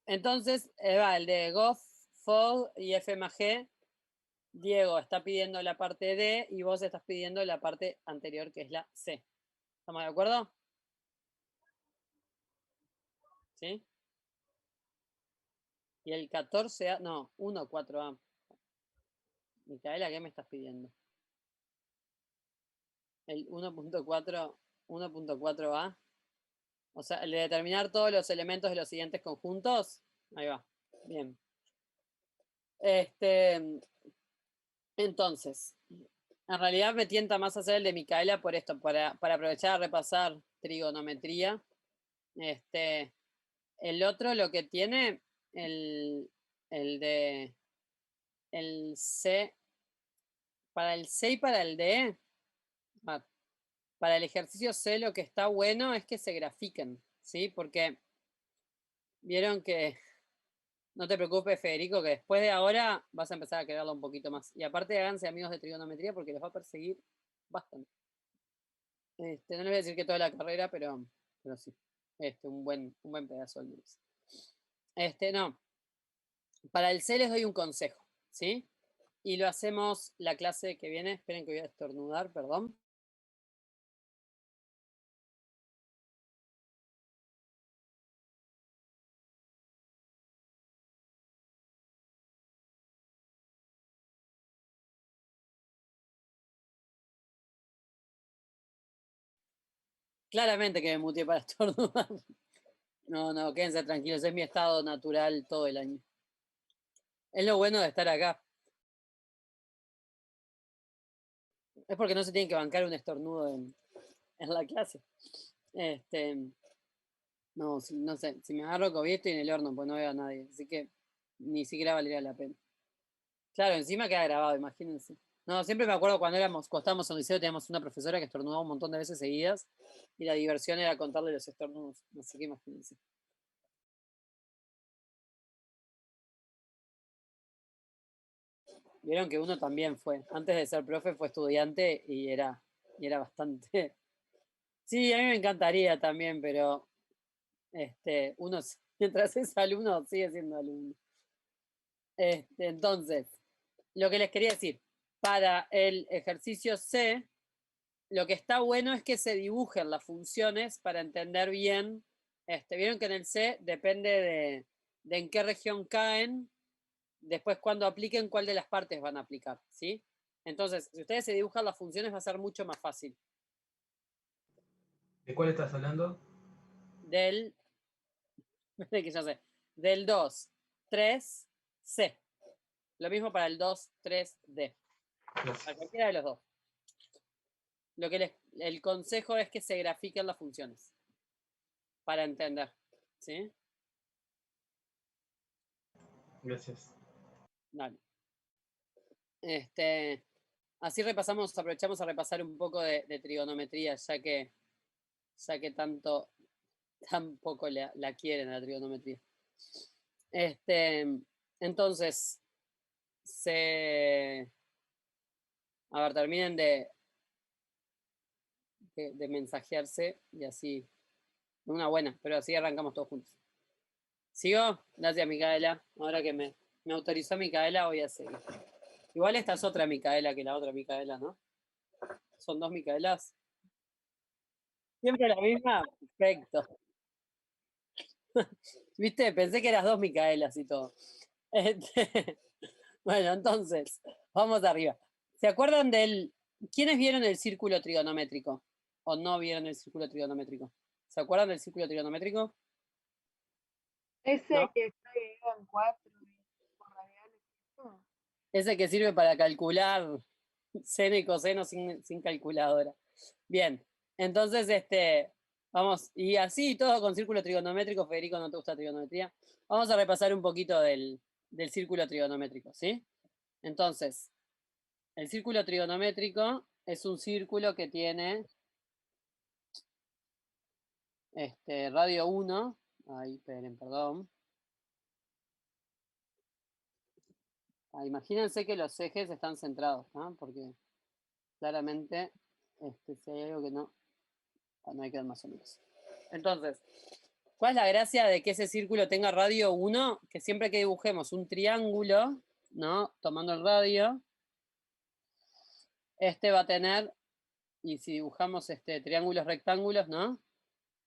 A: Entonces, va el de Goff, Fog y F más G. Diego está pidiendo la parte D y vos estás pidiendo la parte anterior, que es la C. ¿Estamos de acuerdo? ¿Sí? Y el 14A, no, 1.4A. Micaela, ¿qué me estás pidiendo? El 1.4A. O sea, el de determinar todos los elementos de los siguientes conjuntos. Ahí va. Bien. Entonces, en realidad me tienta más hacer el de Micaela por esto, para aprovechar a repasar trigonometría. El otro lo que tiene, el C, para el C y para el D, para el ejercicio C lo que está bueno es que se grafiquen, ¿sí? Porque vieron que, no te preocupes, Federico, que después de ahora vas a empezar a quererlo un poquito más. Y aparte háganse amigos de trigonometría porque los va a perseguir bastante. No les voy a decir que toda la carrera, pero sí. Un buen pedazo al menos. No. Para el C les doy un consejo, ¿sí? Y lo hacemos la clase que viene. Esperen que voy a estornudar, perdón. Claramente que me muteé para estornudar. No, quédense tranquilos, es mi estado natural todo el año. Es lo bueno de estar acá. Es porque no se tiene que bancar un estornudo en la clase. No sé, si me agarro COVID estoy en el horno, pues no veo a nadie. Así que ni siquiera valdría la pena. Claro, encima queda grabado, imagínense. No, siempre me acuerdo cuando estábamos en el liceo, teníamos una profesora que estornudaba un montón de veces seguidas y la diversión era contarle los estornudos. Así que imagínense. Vieron que uno también fue, antes de ser profe fue estudiante y era bastante... Sí, a mí me encantaría también, pero uno mientras es alumno sigue siendo alumno. Entonces, lo que les quería decir, para el ejercicio C, lo que está bueno es que se dibujen las funciones para entender bien. Vieron que en el C depende de en qué región caen, después cuando apliquen, cuál de las partes van a aplicar, ¿sí? Entonces, si ustedes se dibujan las funciones, va a ser mucho más fácil.
H: ¿De cuál estás hablando?
A: Del, que ya sé, del 2, 3, C. Lo mismo para el 2, 3, D. Para cualquiera de los dos. Lo que el consejo es que se grafiquen las funciones para entender, ¿sí?
H: Gracias.
A: Dale. Así aprovechamos a repasar un poco de trigonometría, ya que tan poco la quieren la trigonometría. Entonces, a ver, terminen de mensajearse y así, una buena, pero así arrancamos todos juntos. ¿Sigo? Gracias, Micaela. Ahora que me autorizó Micaela, voy a seguir. Igual esta es otra Micaela que la otra Micaela, ¿no? Son dos Micaelas. ¿Siempre la misma? Perfecto. ¿Viste? Pensé que eras dos Micaelas y todo. Bueno, entonces, vamos arriba. ¿Se acuerdan ¿Quiénes vieron el círculo trigonométrico? ¿O no vieron el círculo trigonométrico? ¿Se acuerdan del círculo trigonométrico?
E: Ese
A: ¿No?
E: que está dividido en 4 por radiales. ¿No?
A: Ese que sirve para calcular seno y coseno sin calculadora. Bien, entonces, vamos, y así todo con círculo trigonométrico. Federico, ¿no te gusta trigonometría? Vamos a repasar un poquito del círculo trigonométrico, ¿sí? Entonces, el círculo trigonométrico es un círculo que tiene radio 1. Ahí, esperen, perdón. Imagínense que los ejes están centrados, ¿no? Porque claramente, si hay algo que no hay que ver más o menos. Entonces, ¿cuál es la gracia de que ese círculo tenga radio 1? Que siempre que dibujemos un triángulo, ¿no? Tomando el radio, va a tener, y si dibujamos triángulos rectángulos, ¿no?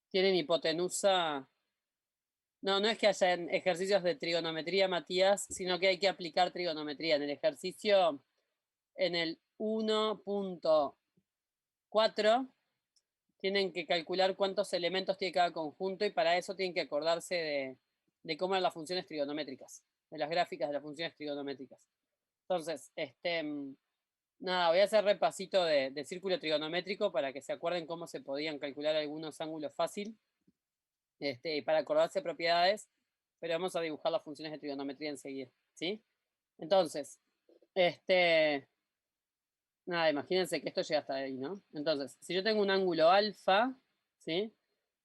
A: Tienen hipotenusa. No, no es que haya ejercicios de trigonometría, Matías, sino que hay que aplicar trigonometría. En el ejercicio, en el 1.4, tienen que calcular cuántos elementos tiene cada conjunto y para eso tienen que acordarse de cómo eran las funciones trigonométricas, de las gráficas de las funciones trigonométricas. Entonces, nada, voy a hacer repasito de círculo trigonométrico para que se acuerden cómo se podían calcular algunos ángulos fácil. Y para acordarse propiedades, pero vamos a dibujar las funciones de trigonometría enseguida, ¿sí? Entonces, nada, imagínense que esto llega hasta ahí, ¿no? Entonces, si yo tengo un ángulo alfa, ¿sí?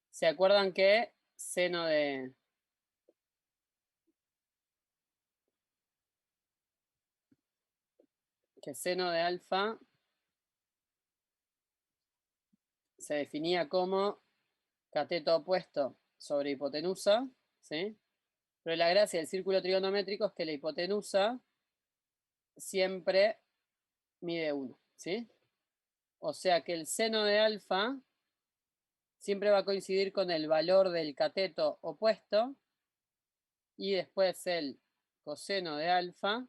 A: ¿Se acuerdan que seno de alfa se definía como cateto opuesto sobre hipotenusa, ¿sí? Pero la gracia del círculo trigonométrico es que la hipotenusa siempre mide 1, ¿sí? O sea que el seno de alfa siempre va a coincidir con el valor del cateto opuesto y después el coseno de alfa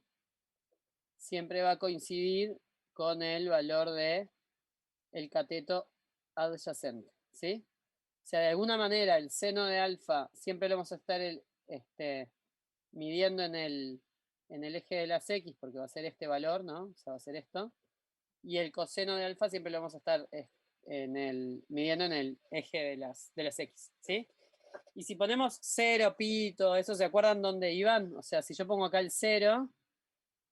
A: siempre va a coincidir con el valor de el cateto adyacente, ¿sí? O sea, de alguna manera el seno de alfa siempre lo vamos a estar midiendo en el eje de las X, porque va a ser este valor, ¿no? O sea, va a ser esto. Y el coseno de alfa siempre lo vamos a estar midiendo en el eje de las X, ¿sí? Y si ponemos 0, pi, todo eso, ¿se acuerdan dónde iban? O sea, si yo pongo acá el 0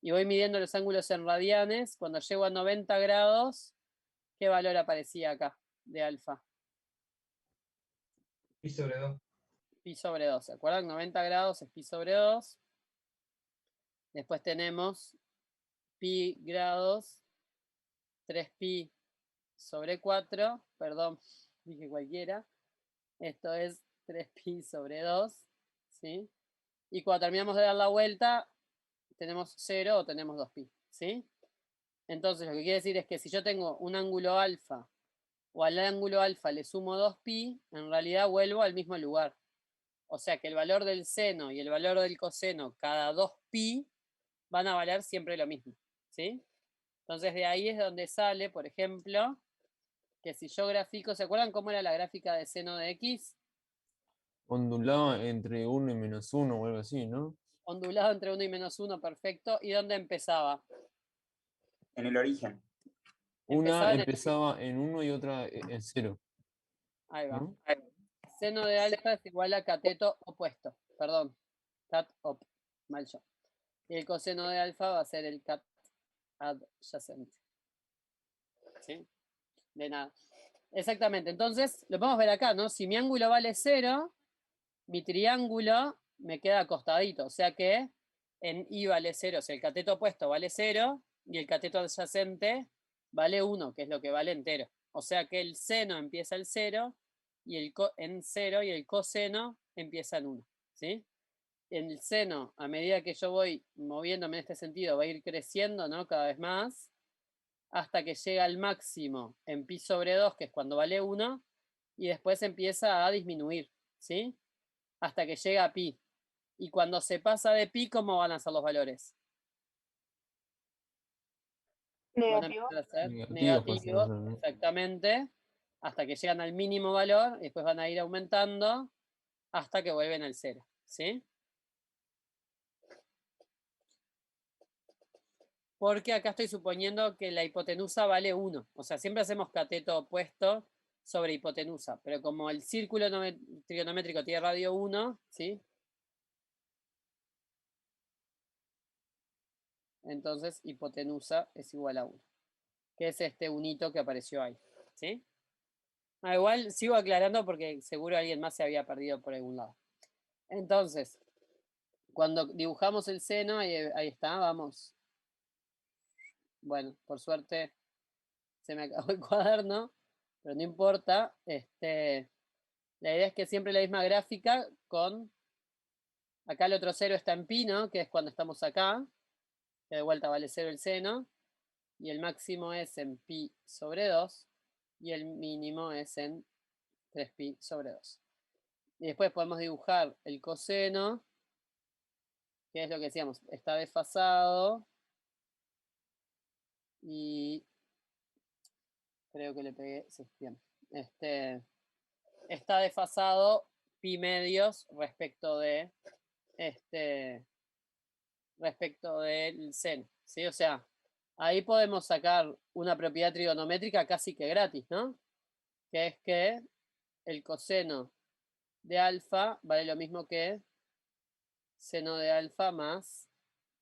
A: y voy midiendo los ángulos en radianes, cuando llego a 90 grados, ¿qué valor aparecía acá de alfa?
H: Pi sobre 2.
A: Pi sobre 2, ¿se acuerdan? 90 grados es pi sobre 2. Después tenemos pi grados, 3pi sobre 4, perdón, dije cualquiera. Esto es 3pi sobre 2, ¿sí? Y cuando terminamos de dar la vuelta, tenemos 0 o tenemos 2pi, ¿sí? Entonces, lo que quiere decir es que si yo tengo un ángulo alfa o al ángulo alfa le sumo 2pi, en realidad vuelvo al mismo lugar. O sea que el valor del seno y el valor del coseno cada 2pi van a valer siempre lo mismo, ¿sí? Entonces de ahí es donde sale, por ejemplo, que si yo grafico, ¿se acuerdan cómo era la gráfica de seno de x?
D: Ondulaba entre 1 y -1 o algo así, ¿no?
A: Ondulado entre 1 y -1, perfecto. ¿Y dónde empezaba?
G: En el origen.
D: Una
A: en el-
D: empezaba en 1 y otra en 0,
A: Ahí va.
D: ¿no?
A: Seno de alfa es igual a cateto opuesto. Perdón. Cat op. Mal yo. Y el coseno de alfa va a ser el cat adyacente. ¿Sí? De nada. Exactamente. Entonces, lo podemos ver acá, ¿no? Si mi ángulo vale 0, mi triángulo me queda acostadito. O sea que en I vale 0, o sea, el cateto opuesto vale 0 y el cateto adyacente vale 1, que es lo que vale entero. O sea que el seno empieza en 0 en 0 y el coseno empieza en 1. ¿Sí? El seno, a medida que yo voy moviéndome en este sentido, va a ir creciendo, ¿no? Cada vez más, hasta que llega al máximo en pi sobre 2, que es cuando vale 1, y después empieza a disminuir, ¿sí? Hasta que llega a pi. Y cuando se pasa de pi, ¿cómo van a ser los valores? Van a
E: Negativo.
A: empezar a ser
D: Negativos pasan a
A: negativos,
D: ser, ¿no?
A: exactamente, hasta que llegan al mínimo valor, y después van a ir aumentando hasta que vuelven al 0, ¿sí? Porque acá estoy suponiendo que la hipotenusa vale 1. O sea, siempre hacemos cateto opuesto sobre hipotenusa, pero como el círculo trigonométrico tiene radio 1, ¿sí? Entonces hipotenusa es igual a 1, que es este unito que apareció ahí, ¿sí? Igual sigo aclarando porque seguro alguien más se había perdido por algún lado. Entonces, cuando dibujamos el seno, ahí está, vamos. Bueno, por suerte se me acabó el cuaderno, pero no importa. La idea es que siempre la misma gráfica con... Acá el otro 0 está en pi, ¿no? Que es cuando estamos acá, que de vuelta vale 0 el seno, y el máximo es en pi sobre 2, y el mínimo es en 3pi sobre 2. Y después podemos dibujar el coseno, que es lo que decíamos, está desfasado, y creo que le pegué, sí, bien. Está desfasado pi medios respecto de respecto del seno, ¿sí? O sea, ahí podemos sacar una propiedad trigonométrica casi que gratis, ¿no? Que es que el coseno de alfa vale lo mismo que seno de alfa más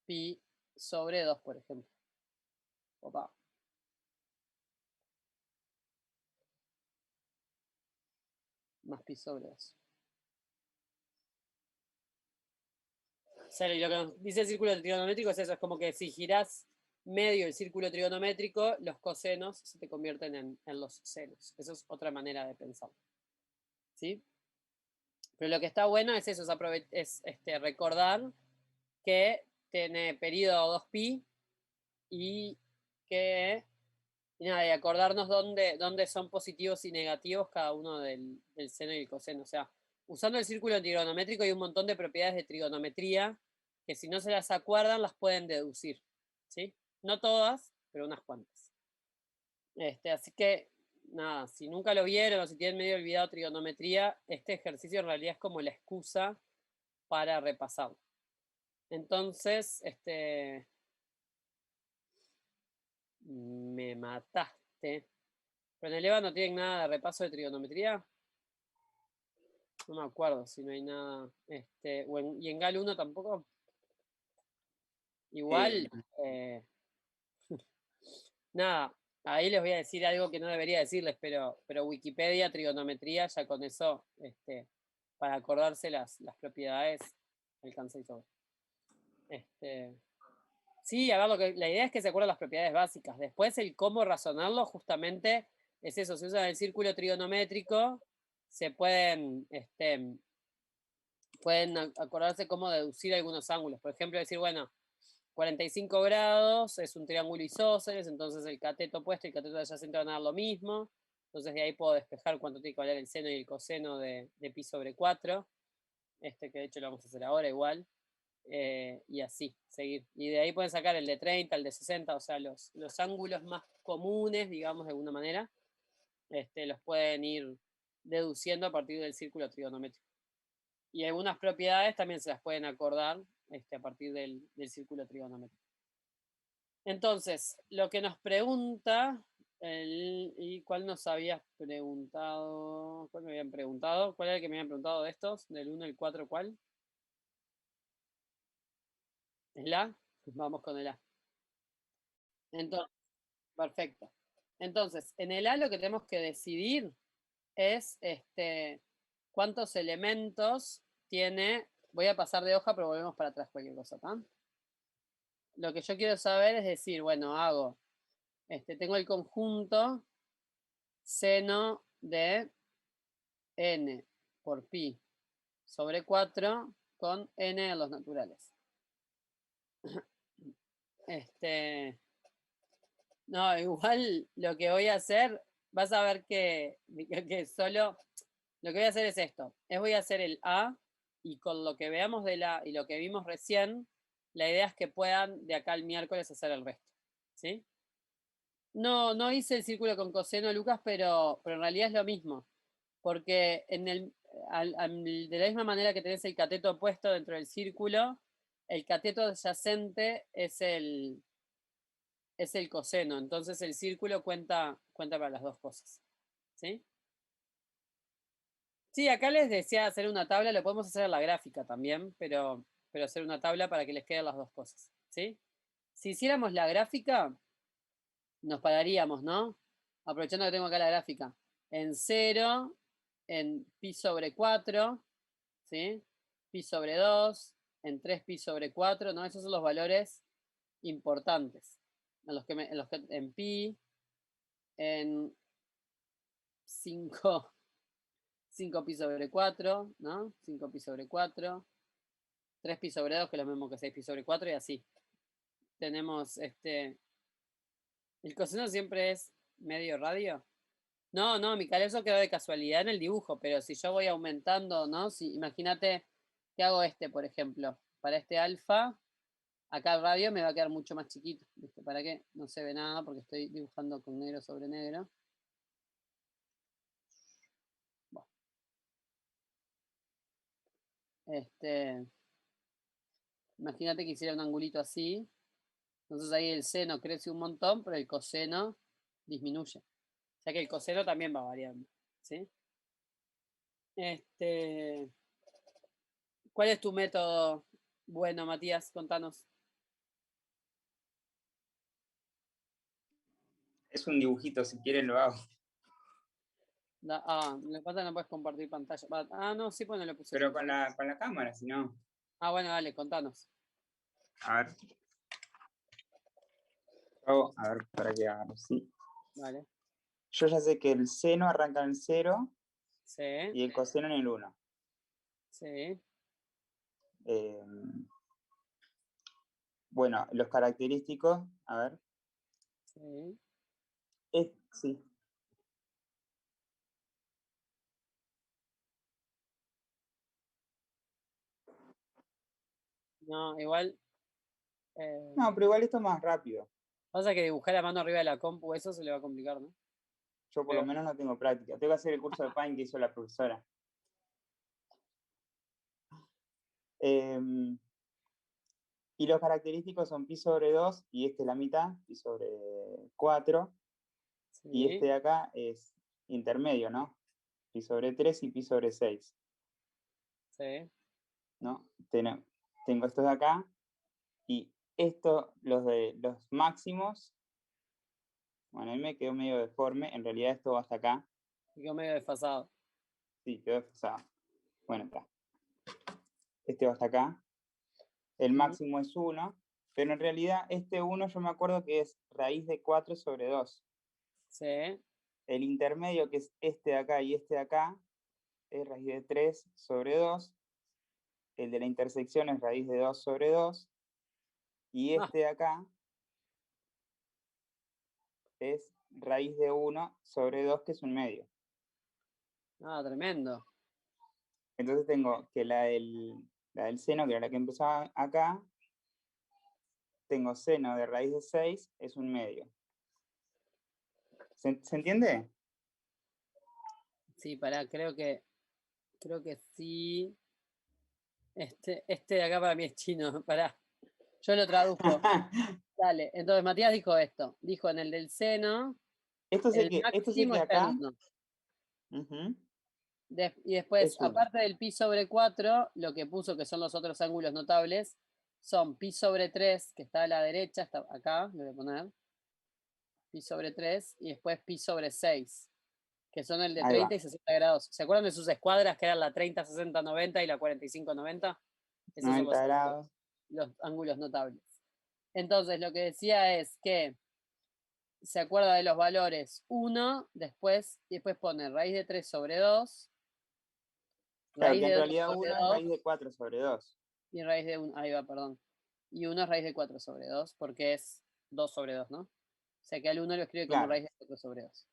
A: pi sobre 2, por ejemplo. Opa. Más pi sobre 2. O sea, y lo que nos dice el círculo trigonométrico es eso, es como que si girás medio el círculo trigonométrico, los cosenos se te convierten en los senos. Eso es otra manera de pensar. ¿Sí? Pero lo que está bueno es eso, es recordar que tiene periodo 2pi y que y nada, y acordarnos dónde son positivos y negativos cada uno del seno y el coseno. O sea, usando el círculo trigonométrico hay un montón de propiedades de trigonometría que si no se las acuerdan las pueden deducir. ¿Sí? No todas, pero unas cuantas. Así que, nada, si nunca lo vieron o si tienen medio olvidado trigonometría, este ejercicio en realidad es como la excusa para repasarlo. Entonces, me mataste. ¿Pero en el EVA no tienen nada de repaso de trigonometría? No me acuerdo si no hay nada. ¿Y en GAL 1 tampoco? Igual, nada, ahí les voy a decir algo que no debería decirles, pero Wikipedia, trigonometría, ya con eso, para acordarse las propiedades, alcanza y sobre. Sí, a ver, la idea es que se acuerden las propiedades básicas. Después el cómo razonarlo justamente es eso, se usa el círculo trigonométrico, se pueden acordarse cómo deducir algunos ángulos. Por ejemplo, decir, bueno, 45 grados es un triángulo isósceles, entonces el cateto opuesto y el cateto adyacente van a dar lo mismo. Entonces de ahí puedo despejar cuánto tiene que valer el seno y el coseno de pi sobre 4. Que de hecho lo vamos a hacer ahora igual. y así, seguir. Y de ahí pueden sacar el de 30, el de 60, o sea, los ángulos más comunes, digamos, de alguna manera, los pueden ir deduciendo a partir del círculo trigonométrico. Y algunas propiedades también se las pueden acordar a partir del círculo trigonométrico. Entonces, lo que nos pregunta, ¿y cuál nos habías preguntado? ¿Cuál me habían preguntado? ¿Cuál era el que me habían preguntado de estos? ¿Del 1 al 4 cuál? ¿El A? Vamos con el A. Entonces, perfecto. Entonces, en el A lo que tenemos que decidir es cuántos elementos tiene. Voy a pasar de hoja, pero volvemos para atrás cualquier cosa, ¿tá? Lo que yo quiero saber es decir, bueno, hago, tengo el conjunto seno de n por pi sobre 4 con n en los naturales. No, igual lo que voy a hacer, vas a ver que solo, lo que voy a hacer es esto, voy a hacer el A, y con lo que veamos del A y lo que vimos recién, la idea es que puedan de acá al miércoles hacer el resto, ¿sí? No hice el círculo con coseno, Lucas, pero en realidad es lo mismo, porque de la misma manera que tenés el cateto opuesto dentro del círculo, el cateto adyacente es el coseno, entonces el círculo cuenta para las dos cosas, ¿sí? Sí, acá les decía hacer una tabla, lo podemos hacer en la gráfica también, pero hacer una tabla para que les queden las dos cosas, ¿sí? Si hiciéramos la gráfica, nos pararíamos, ¿no? Aprovechando que tengo acá la gráfica, en 0, en pi sobre 4, ¿sí? Pi sobre 2, en 3 pi sobre 4, ¿no? Esos son los valores importantes. En pi, en 5 pi sobre 4, ¿no? 5 pi sobre 4, 3 pi sobre 2, que es lo mismo que 6 pi sobre 4, y así. Tenemos el coseno siempre es medio radio. No, Micaela, eso quedó de casualidad en el dibujo, pero si yo voy aumentando, ¿no? Si, imagínate que hago por ejemplo, para este alfa, acá el radio me va a quedar mucho más chiquito, ¿viste? ¿Para qué? No se ve nada porque estoy dibujando con negro sobre negro. Bueno. Imagínate que hiciera un angulito así, entonces ahí el seno crece un montón, pero el coseno disminuye. O sea que el coseno también va variando, ¿sí? ¿Cuál es tu método? Bueno, Matías, contanos.
G: Es un dibujito, si quieren lo hago.
A: Le pasa que no puedes compartir pantalla. No, sí, bueno, lo puse.
G: Pero con la cámara, si no.
A: Bueno, dale, contanos.
G: A ver. A ver, para que hagan así.
A: Vale.
G: Yo ya sé que el seno arranca en el 0
A: Sí.
G: y el coseno en el 1.
A: Sí.
G: Bueno, los característicos, a ver.
A: Sí.
G: Sí.
A: No, igual.
G: No, pero igual esto es más rápido.
A: Pasa que dibujar a mano arriba de la compu, eso se le va a complicar, ¿no?
G: Yo por lo menos no tengo práctica. Tengo que hacer el curso de Paint que hizo la profesora. Y los característicos son pi sobre 2 y este es la mitad, pi sobre 4. Sí. Y este de acá es intermedio, ¿no? Pi sobre 3 y pi sobre 6.
A: Sí.
G: ¿No? Tengo estos de acá y estos, los máximos, bueno, a mí me quedó medio deforme, en realidad esto va hasta acá.
A: Quedó medio desfasado.
G: Sí, quedó desfasado. Bueno, acá. Este va hasta acá. El máximo es 1, pero en realidad este 1 yo me acuerdo que es raíz de 4 sobre 2.
A: Sí.
G: El intermedio, que es este de acá y este de acá, es raíz de 3 sobre 2. El de la intersección es raíz de 2 sobre 2. Y este de acá es raíz de 1 sobre 2, que es un medio.
A: Tremendo.
G: Entonces tengo que la del la del seno, que era la que empezaba acá, tengo seno de raíz de 6, es un medio. ¿Se entiende?
A: Sí, pará, creo que sí. Este de acá para mí es chino, pará. Yo lo traduzco. Dale, entonces Matías dijo esto. Dijo en el del seno,
G: Esto sé
A: el
G: que
A: máximo está en
G: acá
A: 1.
G: ujú,
A: Y después,
G: es 1.
A: aparte del pi sobre 4, lo que puso que son los otros ángulos notables, son pi sobre 3, que está a la derecha, está acá, lo voy a poner. Pi sobre 3, y después pi sobre 6, que son el de
G: Ahí
A: 30
G: va.
A: y 60 grados. ¿Se acuerdan de sus escuadras, que eran la 30, 60, 90 y la 45, 90? Esos son
G: 90 grados.
A: los ángulos notables. Entonces, lo que decía es que se acuerda de los valores 1, y después pone raíz de 3 sobre 2,
G: Claro,
A: raíz
G: que en
A: de 2
G: realidad
A: sobre
G: 1 es
A: 2,
G: raíz de 4 sobre 2.
A: y raíz de 1, ahí va, perdón. Y 1 es raíz de 4 sobre 2, porque es 2 sobre 2, ¿no? O sea que al 1 lo escribe como
G: Claro.
A: raíz de 4 sobre 2.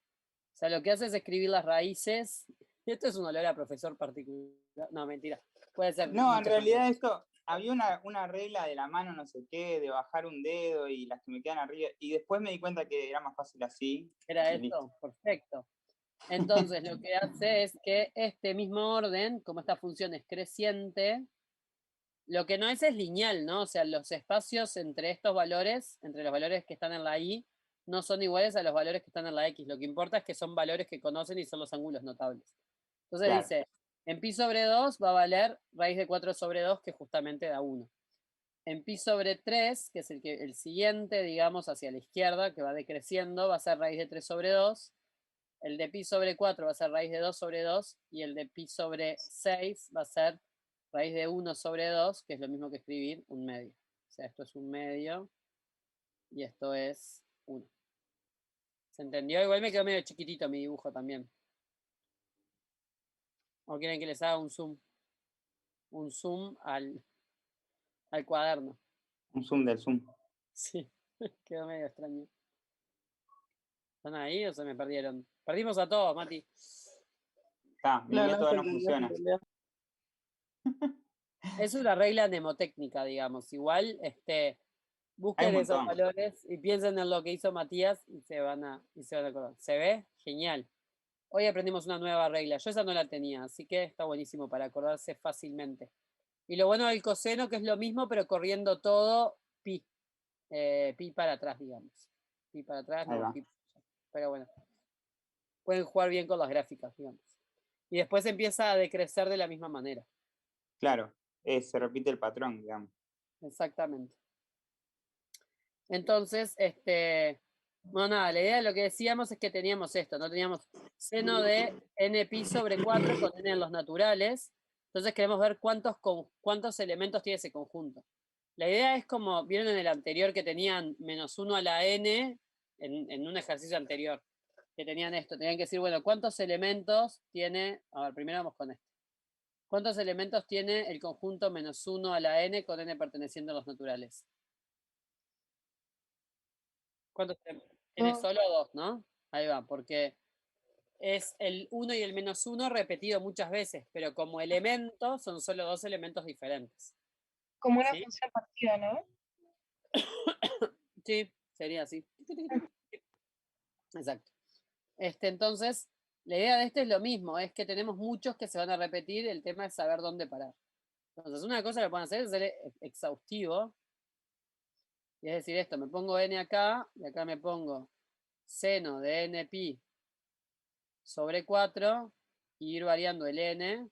A: O sea, lo que hace es escribir las raíces. Y esto es un olor a profesor particular. No, mentira. Puede ser.
G: No, en
A: muchas
G: realidad
A: cosas.
G: esto, había una regla de la mano no sé qué, de bajar un dedo y las que me quedan arriba, y después me di cuenta que era más fácil así.
A: ¿Era
G: y listo.
A: esto? Perfecto. Entonces, lo que hace es que este mismo orden, como esta función es creciente, lo que no es lineal, ¿no? O sea, los espacios entre estos valores, entre los valores que están en la y, no son iguales a los valores que están en la x. Lo que importa es que son valores que conocen y son los ángulos notables. Entonces
G: Claro.
A: dice, en pi sobre 2 va a valer raíz de 4 sobre 2, que justamente da 1. En pi sobre 3, que es el siguiente, digamos, hacia la izquierda, que va decreciendo, va a ser raíz de 3 sobre 2. El de pi sobre 4 va a ser raíz de 2 sobre 2. Y el de pi sobre 6 va a ser raíz de 1 sobre 2, que es lo mismo que escribir un medio. O sea, esto es un medio y esto es 1. ¿Se entendió? Igual me quedó medio chiquitito mi dibujo también. ¿O quieren que les haga un zoom? Un zoom al cuaderno.
G: Un zoom del zoom.
A: Sí, quedó medio extraño. ¿Están ahí o se me perdieron? Perdimos a todos, Mati.
G: Está, mi
E: No,
G: método
E: se
G: no
E: entendió, se
G: funciona.
E: entendió.
A: Es una regla mnemotécnica, digamos. Igual,
G: Hay
A: busquen
G: un
A: esos
G: montón.
A: valores y piensen en lo que hizo Matías y se van a acordar. ¿Se ve? Genial. Hoy aprendimos una nueva regla. Yo esa no la tenía, así que está buenísimo para acordarse fácilmente. Y lo bueno del coseno, que es lo mismo, pero corriendo todo pi. Pi para atrás, digamos. Pi para atrás,
G: Ahí
A: no,
G: va.
A: pi para allá. Pero bueno, pueden jugar bien con las gráficas, digamos. Y después empieza a decrecer de la misma manera.
G: Claro, se repite el patrón, digamos.
A: Exactamente. Entonces, bueno, nada, la idea de lo que decíamos es que teníamos esto, ¿no? Teníamos seno de n pi sobre 4 con n en los naturales. Entonces queremos ver cuántos elementos tiene ese conjunto. La idea es como, vieron en el anterior que tenían menos 1 a la n, en un ejercicio anterior, que tenían esto, tenían que decir, bueno, ¿cuántos elementos tiene? A ver, primero vamos con esto. ¿Cuántos elementos tiene el conjunto menos 1 a la n con n perteneciendo a los naturales? ¿Cuántos tiene? Tiene
E: Dos.
A: solo 2, ¿no? Ahí va, porque es el 1 y el menos 1 repetido muchas veces, pero como elementos son solo 2 elementos diferentes.
E: Como una
A: ¿Sí?
E: función partida, ¿no?
A: Sí, sería así. Exacto. Entonces, la idea de esto es lo mismo, es que tenemos muchos que se van a repetir, el tema es saber dónde parar. Entonces, una cosa que pueden hacer es ser exhaustivo, y es decir esto, me pongo n acá, y acá me pongo seno de n pi sobre 4, y ir variando el n.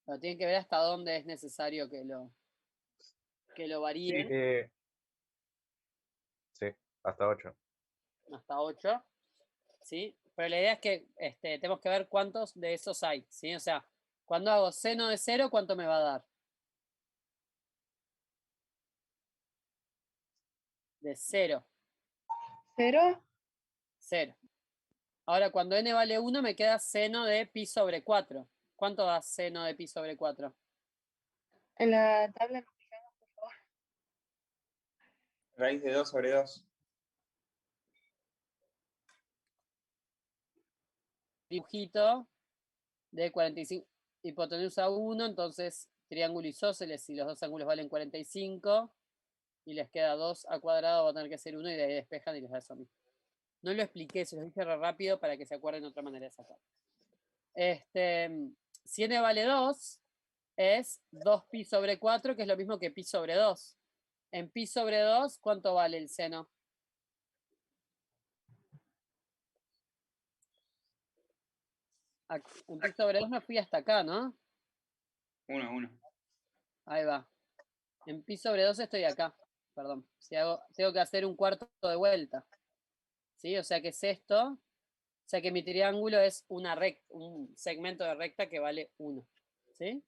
A: Pero tienen que ver hasta dónde es necesario que lo
J: Sí,
A: varíen.
J: sí, hasta 8.
A: Hasta 8. ¿Sí? Pero la idea es que tenemos que ver cuántos de esos hay, ¿sí? O sea, cuando hago seno de 0, ¿cuánto me va a dar? De 0.
E: ¿Cero?
A: 0. Ahora, cuando n vale 1, me queda seno de pi sobre 4. ¿Cuánto da seno de pi sobre 4?
E: En la tabla nos fijamos, por favor.
G: Raíz de 2 sobre 2.
A: Dibujito de 45. hipotenusa 1, entonces triángulo isósceles, si los dos ángulos valen 45, y les queda 2a², va a tener que ser 1, y de ahí despejan y les da eso mismo. No lo expliqué, se los dije re rápido para que se acuerden de otra manera de sacar. Si n vale 2, es 2pi/4, que es lo mismo que pi/2. En pi/2, ¿cuánto vale el seno? En pi/2 me fui hasta acá, ¿no?
G: 1.
A: Ahí va. En pi/2 estoy acá. Perdón. Si tengo que hacer un cuarto de vuelta. ¿Sí? O sea que es esto. O sea que mi triángulo es un segmento de recta que vale 1. ¿Sí?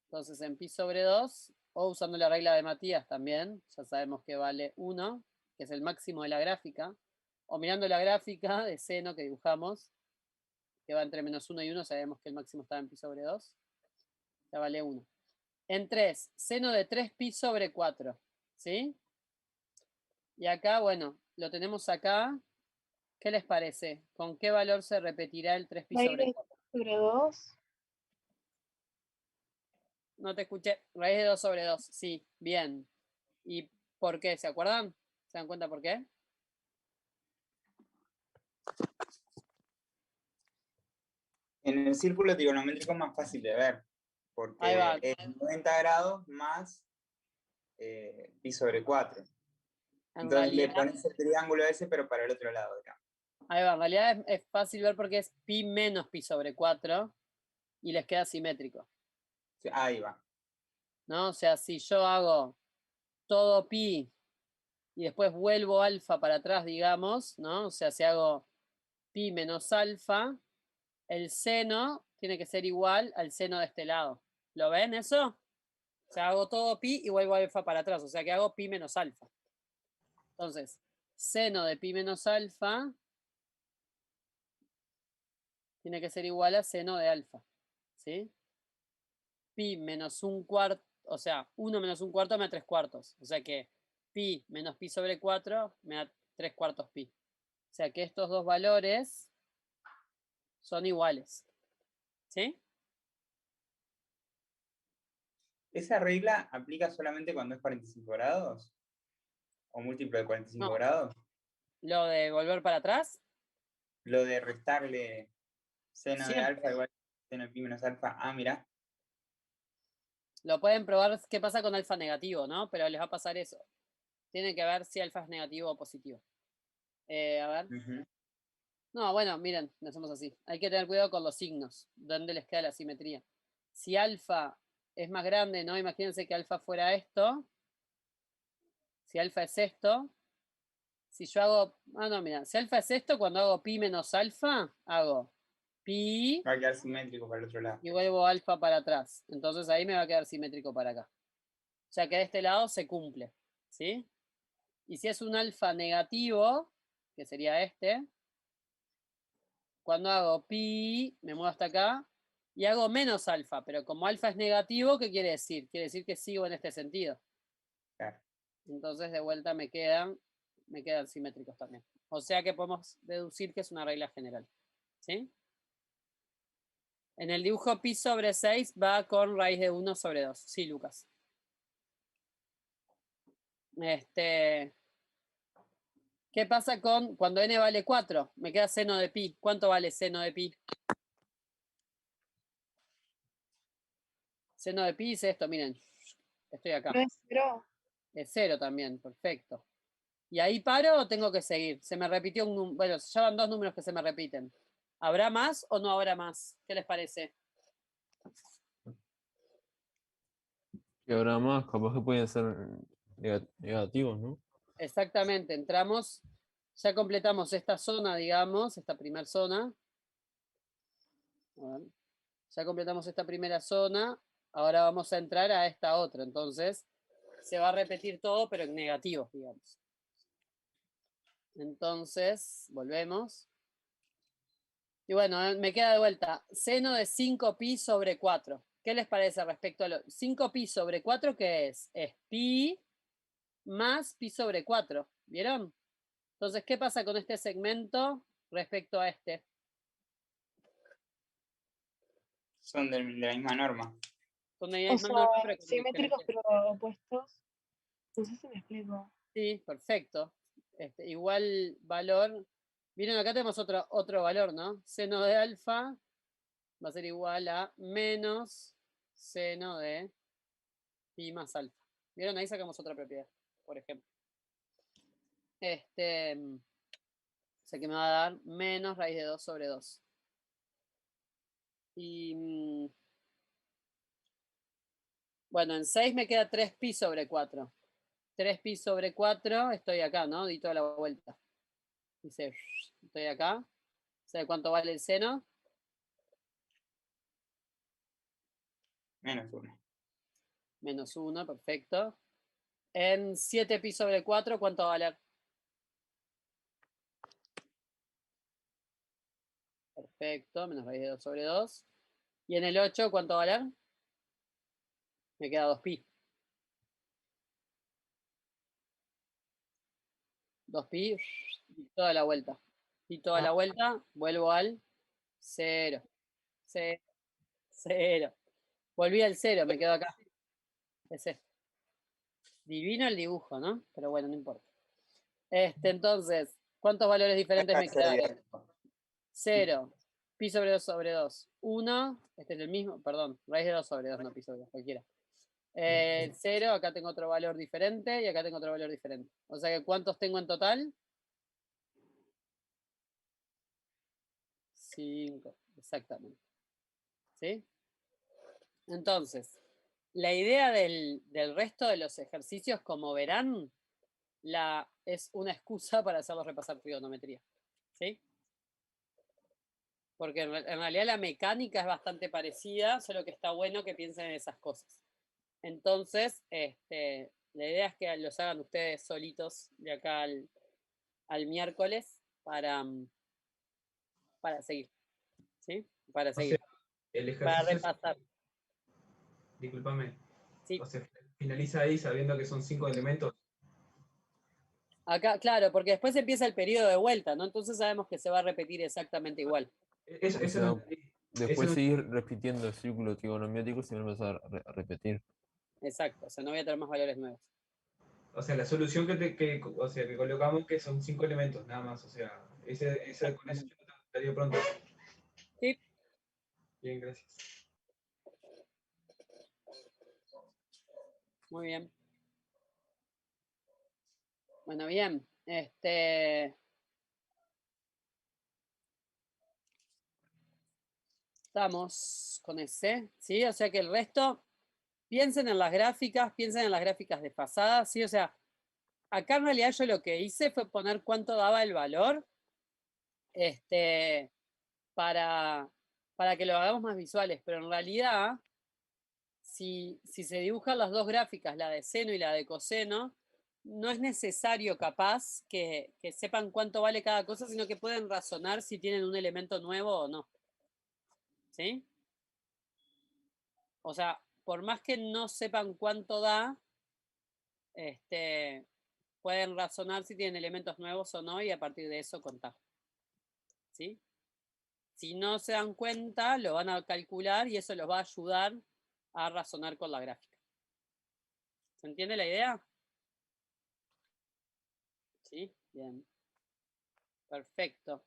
A: Entonces en pi/2, o usando la regla de Matías también, ya sabemos que vale 1, que es el máximo de la gráfica. O mirando la gráfica de seno que dibujamos, que va entre -1 y 1, sabemos que el máximo está en pi/2. Ya vale 1. En 3, seno de 3pi/4. ¿Sí? Y acá, bueno, lo tenemos acá. ¿Qué les parece? ¿Con qué valor se repetirá el 3pi/4?
E: Sobre 2.
A: No te escuché. Raíz de 2/2. Sí, bien. ¿Y por qué? ¿Se acuerdan? ¿Se dan cuenta por qué?
G: En el círculo trigonométrico es más fácil de ver,
A: Ahí va.
G: porque es 90 grados más pi/4.
A: En
G: Entonces le
A: realidad,
G: pones el triángulo ese, pero para el otro lado acá.
A: ahí va. En realidad es fácil ver porque es pi menos pi/4 y les queda simétrico.
G: Sí, ahí va.
A: ¿No? O sea, si yo hago todo pi y después vuelvo alfa para atrás, digamos, ¿no? O sea, si hago pi menos alfa, el seno tiene que ser igual al seno de este lado. ¿Lo ven eso? O sea, hago todo pi y vuelvo alfa para atrás. O sea, que hago pi menos alfa. Entonces, seno de pi menos alfa tiene que ser igual a seno de alfa. ¿Sí? Pi menos 1/4, o sea, 1 menos 1/4 me da 3/4. O sea que pi menos pi/4 me da 3/4 pi. O sea que estos dos valores son iguales. ¿Sí?
G: ¿Esa regla aplica solamente cuando es 45 grados? ¿O múltiplo de 45
A: No.
G: grados?
A: Lo de volver para atrás.
G: Lo de restarle seno de
A: Siempre.
G: alfa igual a seno de pi menos alfa. Ah, mirá.
A: Lo pueden probar qué pasa con alfa negativo, ¿no? Pero les va a pasar eso. Tienen que ver si alfa es negativo o positivo. A ver.
G: Ujú.
A: No, bueno, miren, lo hacemos así. Hay que tener cuidado con los signos, dónde les queda la simetría. Si alfa es más grande, ¿no? Imagínense que alfa fuera esto. Si alfa es esto. Si yo hago... Ah, no, mira. Si alfa es esto, cuando hago pi menos alfa, hago pi
G: Va a quedar simétrico para el otro lado.
A: y vuelvo alfa para atrás. Entonces ahí me va a quedar simétrico para acá. O sea que de este lado se cumple. ¿Sí? Y si es un alfa negativo, que sería este, cuando hago pi, me muevo hasta acá, y hago menos alfa, pero como alfa es negativo, ¿qué quiere decir? Quiere decir que sigo en este sentido.
G: Claro.
A: Entonces de vuelta me quedan simétricos también. O sea que podemos deducir que es una regla general. ¿Sí? En el dibujo pi/6 va con raíz de 1/2. Sí, Lucas. ¿Qué pasa con cuando n vale 4? Me queda seno de pi. ¿Cuánto vale seno de pi? Seno de pi es esto, miren. Estoy acá.
E: ¿No es 0?
A: Es 0 también, perfecto. ¿Y ahí paro o tengo que seguir? Se me repitió un número. Bueno, ya van dos números que se me repiten. ¿Habrá más o no habrá más? ¿Qué les parece?
D: Y habrá más, capaz que pueden ser negativos, ¿no?
A: Exactamente, entramos, ya completamos esta zona, digamos, esta primera zona. A ver, ya completamos esta primera zona, ahora vamos a entrar a esta otra, entonces se va a repetir todo, pero en negativo, digamos. Entonces, volvemos. Y bueno, me queda de vuelta, seno de 5pi/4. ¿Qué les parece respecto a lo 5pi/4? ¿Qué es? Es pi más pi/4. ¿Vieron? Entonces, ¿qué pasa con este segmento respecto a este?
G: son de la misma norma.
A: Son de la
E: O
A: misma
E: sea,
A: norma, pero con
E: simétricos
A: diferentes.
E: pero opuestos. No sé si me explico.
A: Sí, perfecto. Igual valor. Miren, acá tenemos otro valor, ¿no? Seno de alfa va a ser igual a menos seno de pi más alfa. ¿Vieron? Ahí sacamos otra propiedad, por ejemplo. O sea que me va a dar menos raíz de 2 sobre 2. Y bueno, en 6 me queda 3pi sobre 4. 3pi sobre 4, estoy acá, ¿no? Di toda la vuelta. Dice, estoy acá. ¿Sabe cuánto vale el seno?
G: Menos 1.
A: Menos 1, perfecto. En 7pi sobre 4, ¿cuánto va a valer? Perfecto, menos raíz de 2 sobre 2. Y en el 8, ¿cuánto va a valer? Me queda 2pi. 2pi, y toda la vuelta. Y toda la vuelta, vuelvo al 0. 0. 0. Volví al 0, me quedo acá. Es esto. Divino el dibujo, ¿no? Pero bueno, no importa. Entonces, ¿cuántos valores diferentes me quedan? 0, pi sobre 2 sobre 2. 1, este es el mismo, perdón, raíz de 2 sobre 2, no pi sobre 2, cualquiera. 0, acá tengo otro valor diferente y acá tengo otro valor diferente. O sea que ¿cuántos tengo en total? 5, exactamente. ¿Sí? Entonces, la idea del resto de los ejercicios, como verán, es una excusa para hacerlos repasar trigonometría. ¿Sí? Porque en realidad la mecánica es bastante parecida, solo que está bueno que piensen en esas cosas. Entonces, la idea es que los hagan ustedes solitos de acá al miércoles para seguir. ¿Sí? Para
H: O
A: seguir.
H: sea, el
A: Para
H: ejercicio,
A: repasar.
H: discúlpame,
A: Sí.
H: o sea, finaliza ahí sabiendo que son 5 elementos.
A: Acá, claro, porque después empieza el periodo de vuelta, ¿no? Entonces sabemos que se va a repetir exactamente igual.
H: Eso,
D: O
H: eso
D: sea,
H: no entendí.
D: después
H: no-
D: seguir repitiendo el círculo trigonométrico y se va a empezar a repetir.
A: Exacto, o sea, no voy a tener más valores nuevos.
H: O sea, la solución o sea, que colocamos que son 5 elementos, nada más. O sea, con eso yo estaría pronto.
A: Sí.
H: Bien, gracias.
A: Muy bien. Bueno, bien. Estamos con ese, ¿sí? O sea que el resto, piensen en las gráficas desfasadas, ¿sí? O sea, acá en realidad yo lo que hice fue poner cuánto daba el valor, para que lo hagamos más visuales, pero en realidad, si se dibujan las dos gráficas, la de seno y la de coseno, no es necesario capaz que sepan cuánto vale cada cosa, sino que pueden razonar si tienen un elemento nuevo o no. ¿Sí? O sea, por más que no sepan cuánto da, pueden razonar si tienen elementos nuevos o no y a partir de eso contar. ¿Sí? Si no se dan cuenta, lo van a calcular y eso los va a ayudar a razonar con la gráfica. ¿Se entiende la idea? Sí, bien. Perfecto.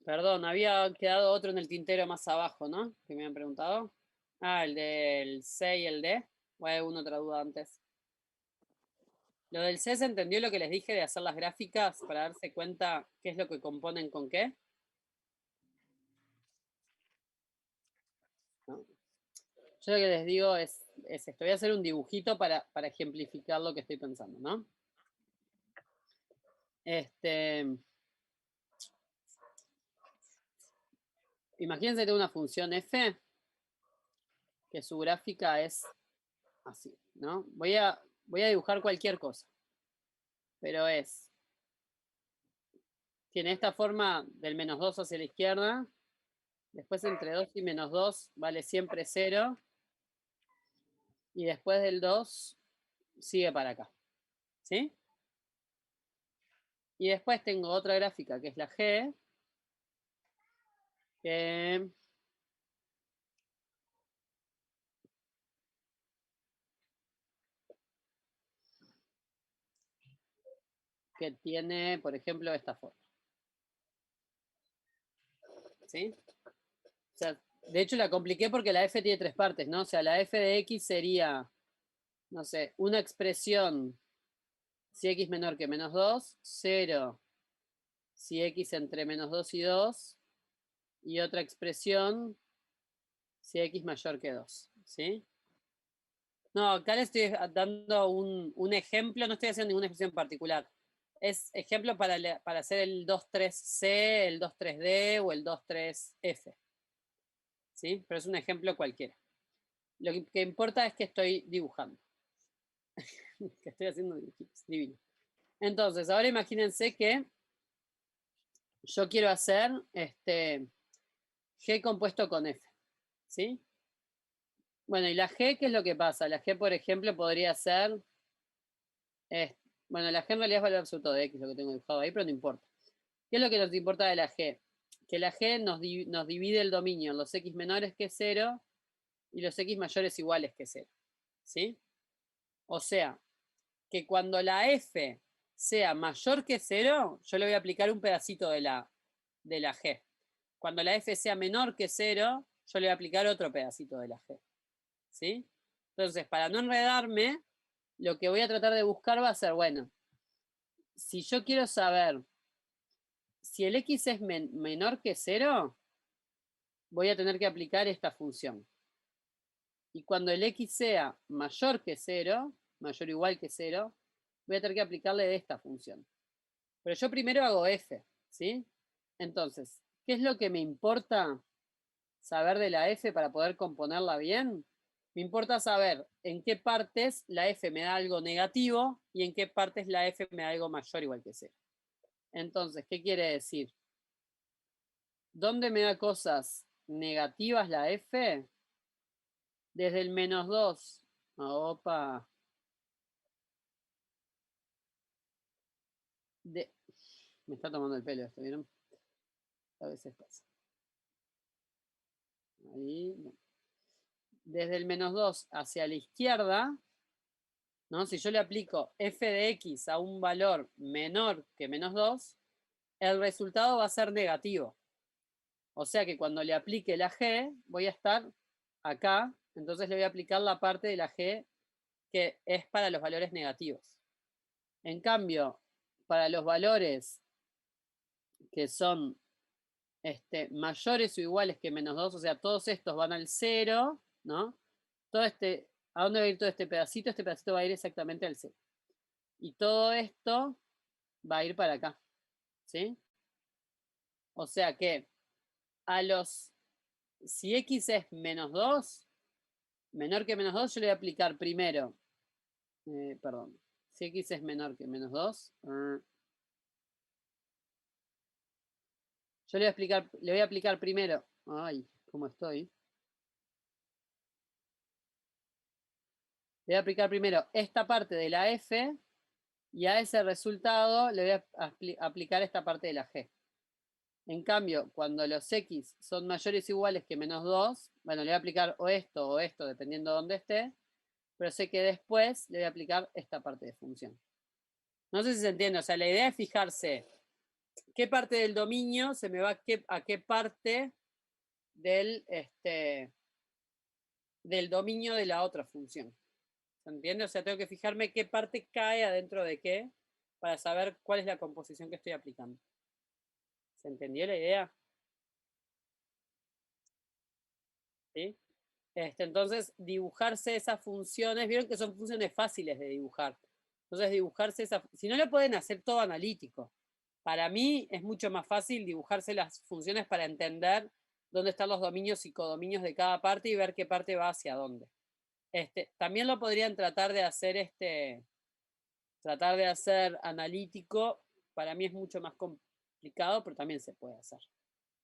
A: Perdón, había quedado otro en el tintero más abajo, ¿no? Que me han preguntado. Ah, el del C y el D. O hay alguna otra duda antes. Lo del C, ¿se entendió lo que les dije de hacer las gráficas para darse cuenta qué es lo que componen con qué? ¿No? Yo lo que les digo es esto. Voy a hacer un dibujito para ejemplificar lo que estoy pensando, ¿no? Imagínense que tengo una función f que su gráfica es así, ¿no? Voy a dibujar cualquier cosa, pero tiene esta forma del menos 2 hacia la izquierda, después entre 2 y menos 2 vale siempre 0, y después del 2 sigue para acá, ¿sí? Y después tengo otra gráfica que es la G, que tiene, por ejemplo, esta forma. ¿Sí? O sea, de hecho la compliqué porque la f tiene tres partes, ¿no? O sea, la f de x sería, no sé, una expresión si x menor que menos 2, 0 si x entre menos 2 y 2, y otra expresión si x mayor que 2, ¿sí? No, acá le estoy dando un ejemplo, no estoy haciendo ninguna expresión particular. Es ejemplo para hacer el 2,3C, el 2,3D o el 2,3F. ¿Sí? Pero es un ejemplo cualquiera. Lo que importa es que estoy dibujando. Que estoy haciendo dibujitos. Divino. Entonces, ahora imagínense que yo quiero hacer G compuesto con F. ¿Sí? Bueno, y la G, ¿qué es lo que pasa? La G, por ejemplo, podría ser... bueno, la G en realidad es valor absoluto de X, lo que tengo dibujado ahí, pero no importa. ¿Qué es lo que nos importa de la G? Que la G nos divide el dominio en los X menores que 0 y los X mayores iguales que 0. ¿Sí? O sea, que cuando la F sea mayor que 0, yo le voy a aplicar un pedacito de la G. Cuando la F sea menor que 0, yo le voy a aplicar otro pedacito de la G. ¿Sí? Entonces, para no enredarme, lo que voy a tratar de buscar va a ser, bueno, si yo quiero saber si el X es menor que 0, voy a tener que aplicar esta función. Y cuando el X sea mayor que 0, mayor o igual que 0, voy a tener que aplicarle de esta función. Pero yo primero hago F, ¿sí? Entonces, ¿qué es lo que me importa saber de la F para poder componerla bien? Me importa saber en qué partes la F me da algo negativo y en qué partes la F me da algo mayor o igual que 0. Entonces, ¿qué quiere decir? ¿Dónde me da cosas negativas la F? Desde el menos 2. Opa. Me está tomando el pelo esto, ¿vieron? A veces pasa. Ahí. No. Desde el menos 2 hacia la izquierda, ¿no? Si yo le aplico f de x a un valor menor que menos 2, el resultado va a ser negativo. O sea que cuando le aplique la g, voy a estar acá, entonces le voy a aplicar la parte de la g que es para los valores negativos. En cambio, para los valores que son mayores o iguales que menos 2, o sea, todos estos van al 0, ¿no? Todo ¿a dónde va a ir todo este pedacito? Este pedacito va a ir exactamente al 0. Y todo esto va a ir para acá, ¿sí? O sea que si x es menos 2, menor que menos 2, yo le voy a aplicar primero, perdón, si x es menor que menos 2, yo le voy a aplicar primero, ay, ¿cómo estoy? Le voy a aplicar primero esta parte de la f y a ese resultado le voy a aplicar esta parte de la g. En cambio, cuando los x son mayores o iguales que menos 2, bueno, le voy a aplicar o esto, dependiendo de dónde esté, pero sé que después le voy a aplicar esta parte de función. No sé si se entiende, o sea, la idea es fijarse qué parte del dominio se me va a qué parte del dominio de la otra función. ¿Se entiende? O sea, tengo que fijarme qué parte cae adentro de qué para saber cuál es la composición que estoy aplicando. ¿Se entendió la idea? ¿Sí? Entonces, dibujarse esas funciones, vieron que son funciones fáciles de dibujar. Entonces, dibujarse si no lo pueden hacer todo analítico. Para mí es mucho más fácil dibujarse las funciones para entender dónde están los dominios y codominios de cada parte y ver qué parte va hacia dónde. También lo podrían tratar de hacer analítico. Para mí es mucho más complicado, pero también se puede hacer.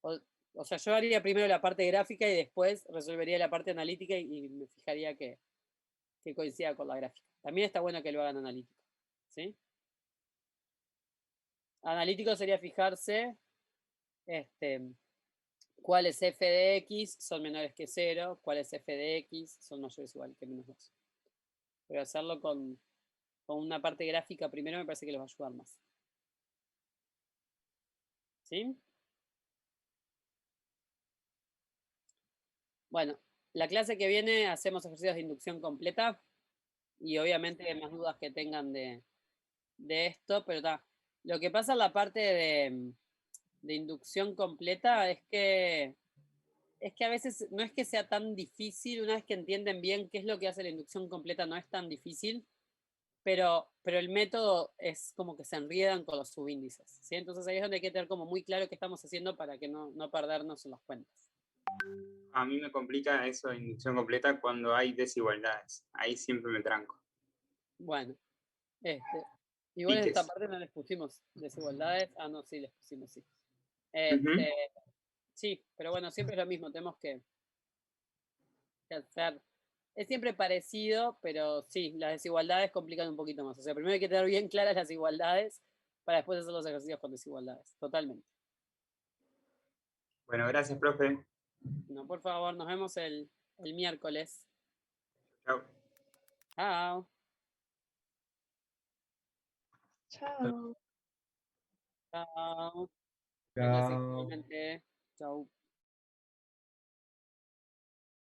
A: O sea, yo haría primero la parte gráfica y después resolvería la parte analítica y me fijaría que coincida con la gráfica. También está bueno que lo hagan analítico, ¿sí? Analítico sería fijarse cuáles f de x son menores que 0, cuáles f de x son mayores o iguales que menos 2. Pero hacerlo con una parte gráfica primero me parece que les va a ayudar más. ¿Sí? Bueno, la clase que viene hacemos ejercicios de inducción completa y obviamente más dudas que tengan de esto, pero está. Lo que pasa en la parte de inducción completa es que a veces no es que sea tan difícil, una vez que entienden bien qué es lo que hace la inducción completa, no es tan difícil, pero el método es como que se enriedan con los subíndices, ¿sí? Entonces ahí es donde hay que tener como muy claro qué estamos haciendo para que no perdernos en las cuentas.
G: A mí me complica eso de inducción completa cuando hay desigualdades. Ahí siempre me tranco.
A: Bueno, igual en esta
G: Piques.
A: parte no les pusimos desigualdades. Ah, no, sí, les pusimos, sí.
G: Ujú.
A: Sí, pero bueno, siempre es lo mismo, tenemos que hacer. Es siempre parecido, pero sí, las desigualdades complican un poquito más. O sea, primero hay que tener bien claras las igualdades para después hacer los ejercicios con desigualdades. Totalmente.
G: Bueno, gracias, profe.
A: No, por favor, nos vemos el miércoles.
G: Chao.
A: Chao.
E: Chao.
A: Chao.
H: Chao.
A: Chao.